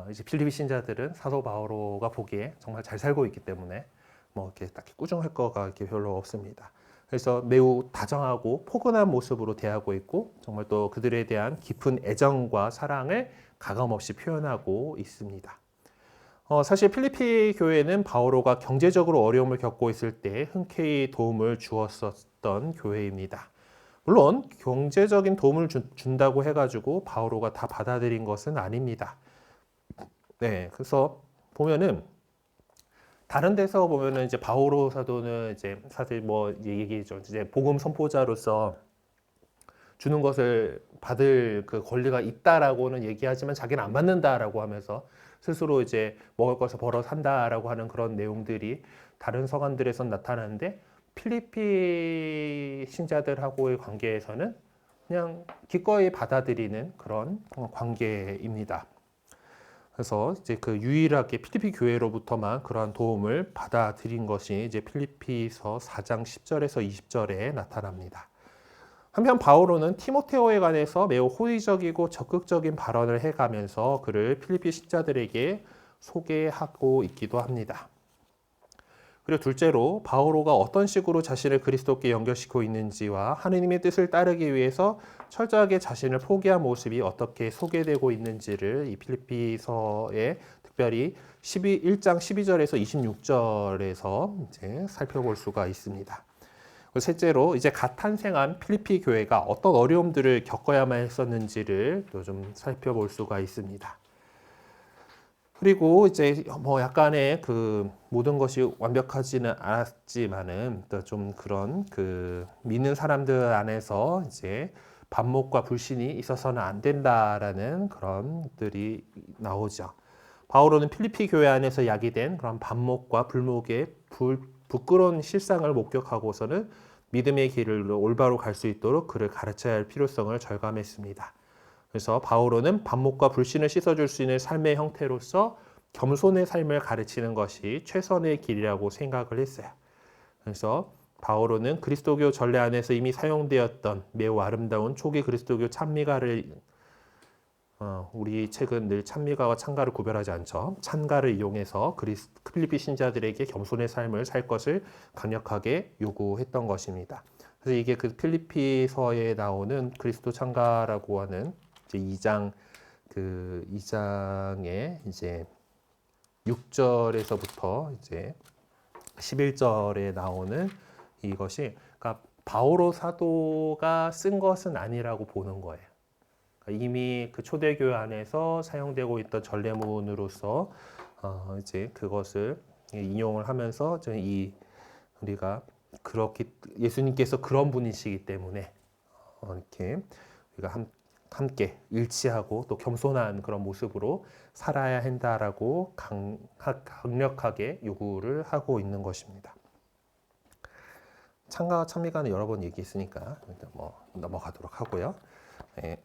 이제 필리피 신자들은 사도 바오로가 보기에 정말 잘 살고 있기 때문에 뭐 이렇게 딱히 꾸중할 거가 이렇게 별로 없습니다. 그래서 매우 다정하고 포근한 모습으로 대하고 있고 정말 또 그들에 대한 깊은 애정과 사랑을 가감없이 표현하고 있습니다. 사실 필리피 교회는 바오로가 경제적으로 어려움을 겪고 있을 때 흔쾌히 도움을 주었었던 교회입니다. 물론 경제적인 도움을 준다고 해가지고 바오로가 다 받아들인 것은 아닙니다. 네, 그래서 보면은 다른 데서 보면은 이제 바오로 사도는 이제 사실 뭐 얘기죠. 이제 복음 선포자로서 주는 것을 받을 그 권리가 있다라고는 얘기하지만 자기는 안 받는다라고 하면서 스스로 이제 먹을 것을 벌어 산다라고 하는 그런 내용들이 다른 서간들에선 나타나는데 필리피 신자들하고의 관계에서는 그냥 기꺼이 받아들이는 그런 관계입니다. 그래서 이제 그 유일하게 필리피 교회로부터만 그러한 도움을 받아들인 것이 이제 필리피서 4장 10절에서 20절에 나타납니다. 한편 바오로는 티모테오에 관해서 매우 호의적이고 적극적인 발언을 해가면서 그를 필리피 신자들에게 소개하고 있기도 합니다. 그리고 둘째로 바오로가 어떤 식으로 자신을 그리스도께 연결시키고 있는지와 하느님의 뜻을 따르기 위해서 철저하게 자신을 포기한 모습이 어떻게 소개되고 있는지를 이 필리피서의 특별히 1장 12절에서 26절에서 이제 살펴볼 수가 있습니다. 셋째로 이제 갓 탄생한 필리피 교회가 어떤 어려움들을 겪어야만 했었는지를 또 좀 살펴볼 수가 있습니다. 그리고 이제 뭐 약간의 그 모든 것이 완벽하지는 않았지만은 또 좀 그런 그 믿는 사람들 안에서 이제 반목과 불신이 있어서는 안 된다라는 그런 것들이 나오죠. 바오로는 필리피 교회 안에서 야기된 그런 반목과 불목의 부끄러운 실상을 목격하고서는 믿음의 길을 올바로 갈 수 있도록 그를 가르쳐야 할 필요성을 절감했습니다. 그래서 바오로는 반목과 불신을 씻어줄 수 있는 삶의 형태로서 겸손의 삶을 가르치는 것이 최선의 길이라고 생각을 했어요. 그래서 바오로는 그리스도교 전례 안에서 이미 사용되었던 매우 아름다운 초기 그리스도교 찬미가를 우리 책은 늘 찬미가와 찬가를 구별하지 않죠. 찬가를 이용해서 필리피 신자들에게 겸손의 삶을 살 것을 강력하게 요구했던 것입니다. 그래서 이게 그 필리피서에 나오는 그리스도 찬가라고 하는 이제 2장의 이제 6절에서부터 이제 11절에 나오는 이것이 그러니까 바오로 사도가 쓴 것은 아니라고 보는 거예요. 그러니까 이미 그 초대교회 안에서 사용되고 있던 전례문으로서 이제 그것을 인용을 하면서 우리가 예수님께서 그런 분이시기 때문에 이렇게 우리가 함께 일치하고 또 겸손한 그런 모습으로 살아야 한다라고 강력하게 요구를 하고 있는 것입니다. 찬가와 찬미가는 여러 번 얘기했으니까 뭐 넘어가도록 하고요. 네.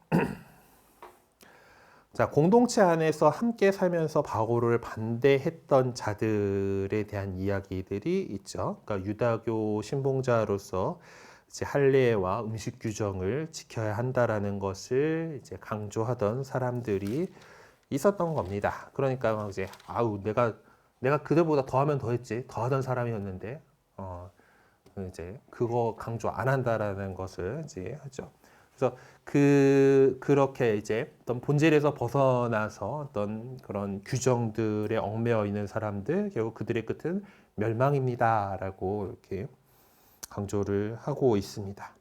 자, 공동체 안에서 함께 살면서 바오로를 반대했던 자들에 대한 이야기들이 있죠. 그러니까 유다교 신봉자로서 이제 할례와 음식 규정을 지켜야 한다라는 것을 이제 강조하던 사람들이 있었던 겁니다. 그러니까 이제 내가 그들보다 더하면 더했지, 더하던 사람이었는데 이제 그거 강조 안 한다라는 것을 이제 하죠. 그래서 그렇게 이제 어떤 본질에서 벗어나서 어떤 그런 규정들에 얽매여 있는 사람들, 결국 그들의 끝은 멸망입니다라고 이렇게 강조를 하고 있습니다.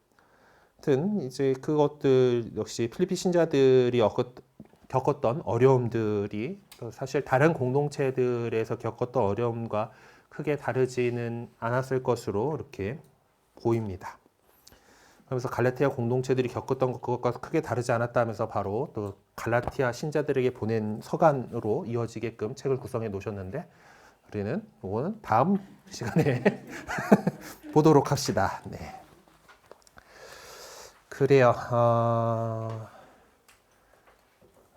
하여튼 이제 그것들 역시 필리핀 신자들이 겪었던 어려움들이 사실 다른 공동체들에서 겪었던 어려움과 크게 다르지는 않았을 것으로 이렇게 보입니다. 그래서 갈라티아 공동체들이 겪었던 그것과 크게 다르지 않았다면서 바로 또 갈라티아 신자들에게 보낸 서간으로 이어지게끔 책을 구성해 놓으셨는데 우리는 이거는 다음 시간에 보도록 합시다. 네. 그래요.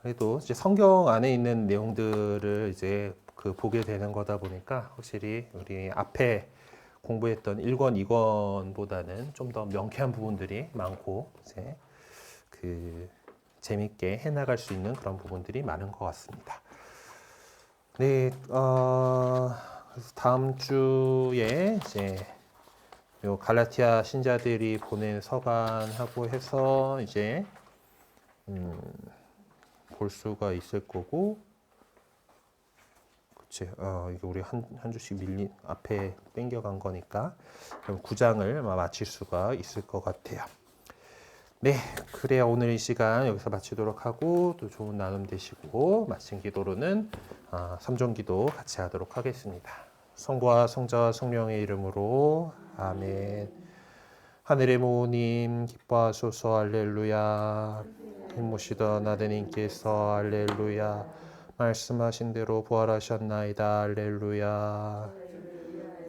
그래도 이제 성경 안에 있는 내용들을 이제 보게 되는 거다 보니까 확실히 우리 앞에 공부했던 1권, 2권보다는 좀 더 명쾌한 부분들이 많고 이제 재밌게 해나갈 수 있는 그런 부분들이 많은 것 같습니다. 네, 그래서 다음 주에 이제 요 갈라티아 신자들이 보낸 서간하고 해서 이제 볼 수가 있을 거고, 그치? 이거 우리 한 주씩 앞에 땡겨간 거니까 그럼 9장을 마칠 수가 있을 것 같아요. 네, 그래야 오늘 이 시간 여기서 마치도록 하고 또 좋은 나눔 되시고 마친 기도로는 삼종기도 같이 하도록 하겠습니다. 성부와 성자와 성령의 이름으로 아멘. 하늘의 모님 기뻐하소서 할렐루야. 힘모시던 아드님께서 할렐루야. 말씀하신 대로 부활하셨나이다 할렐루야.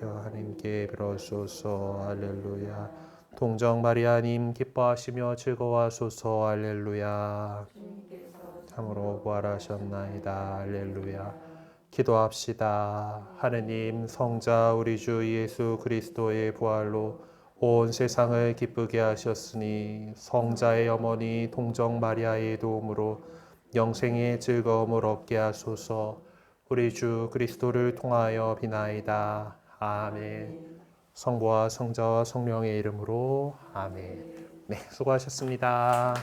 하나님께 빌어소서 할렐루야. 동정 마리아님 기뻐하시며 즐거워하소서 할렐루야. 참으로 부활하셨나이다 할렐루야. 기도합시다. 하느님 성자 우리 주 예수 그리스도의 부활로 온 세상을 기쁘게 하셨으니 성자의 어머니 동정 마리아의 도움으로 영생의 즐거움을 얻게 하소서. 우리 주 그리스도를 통하여 비나이다. 아멘. 성부와 성자와 성령의 이름으로 아멘. 네, 수고하셨습니다.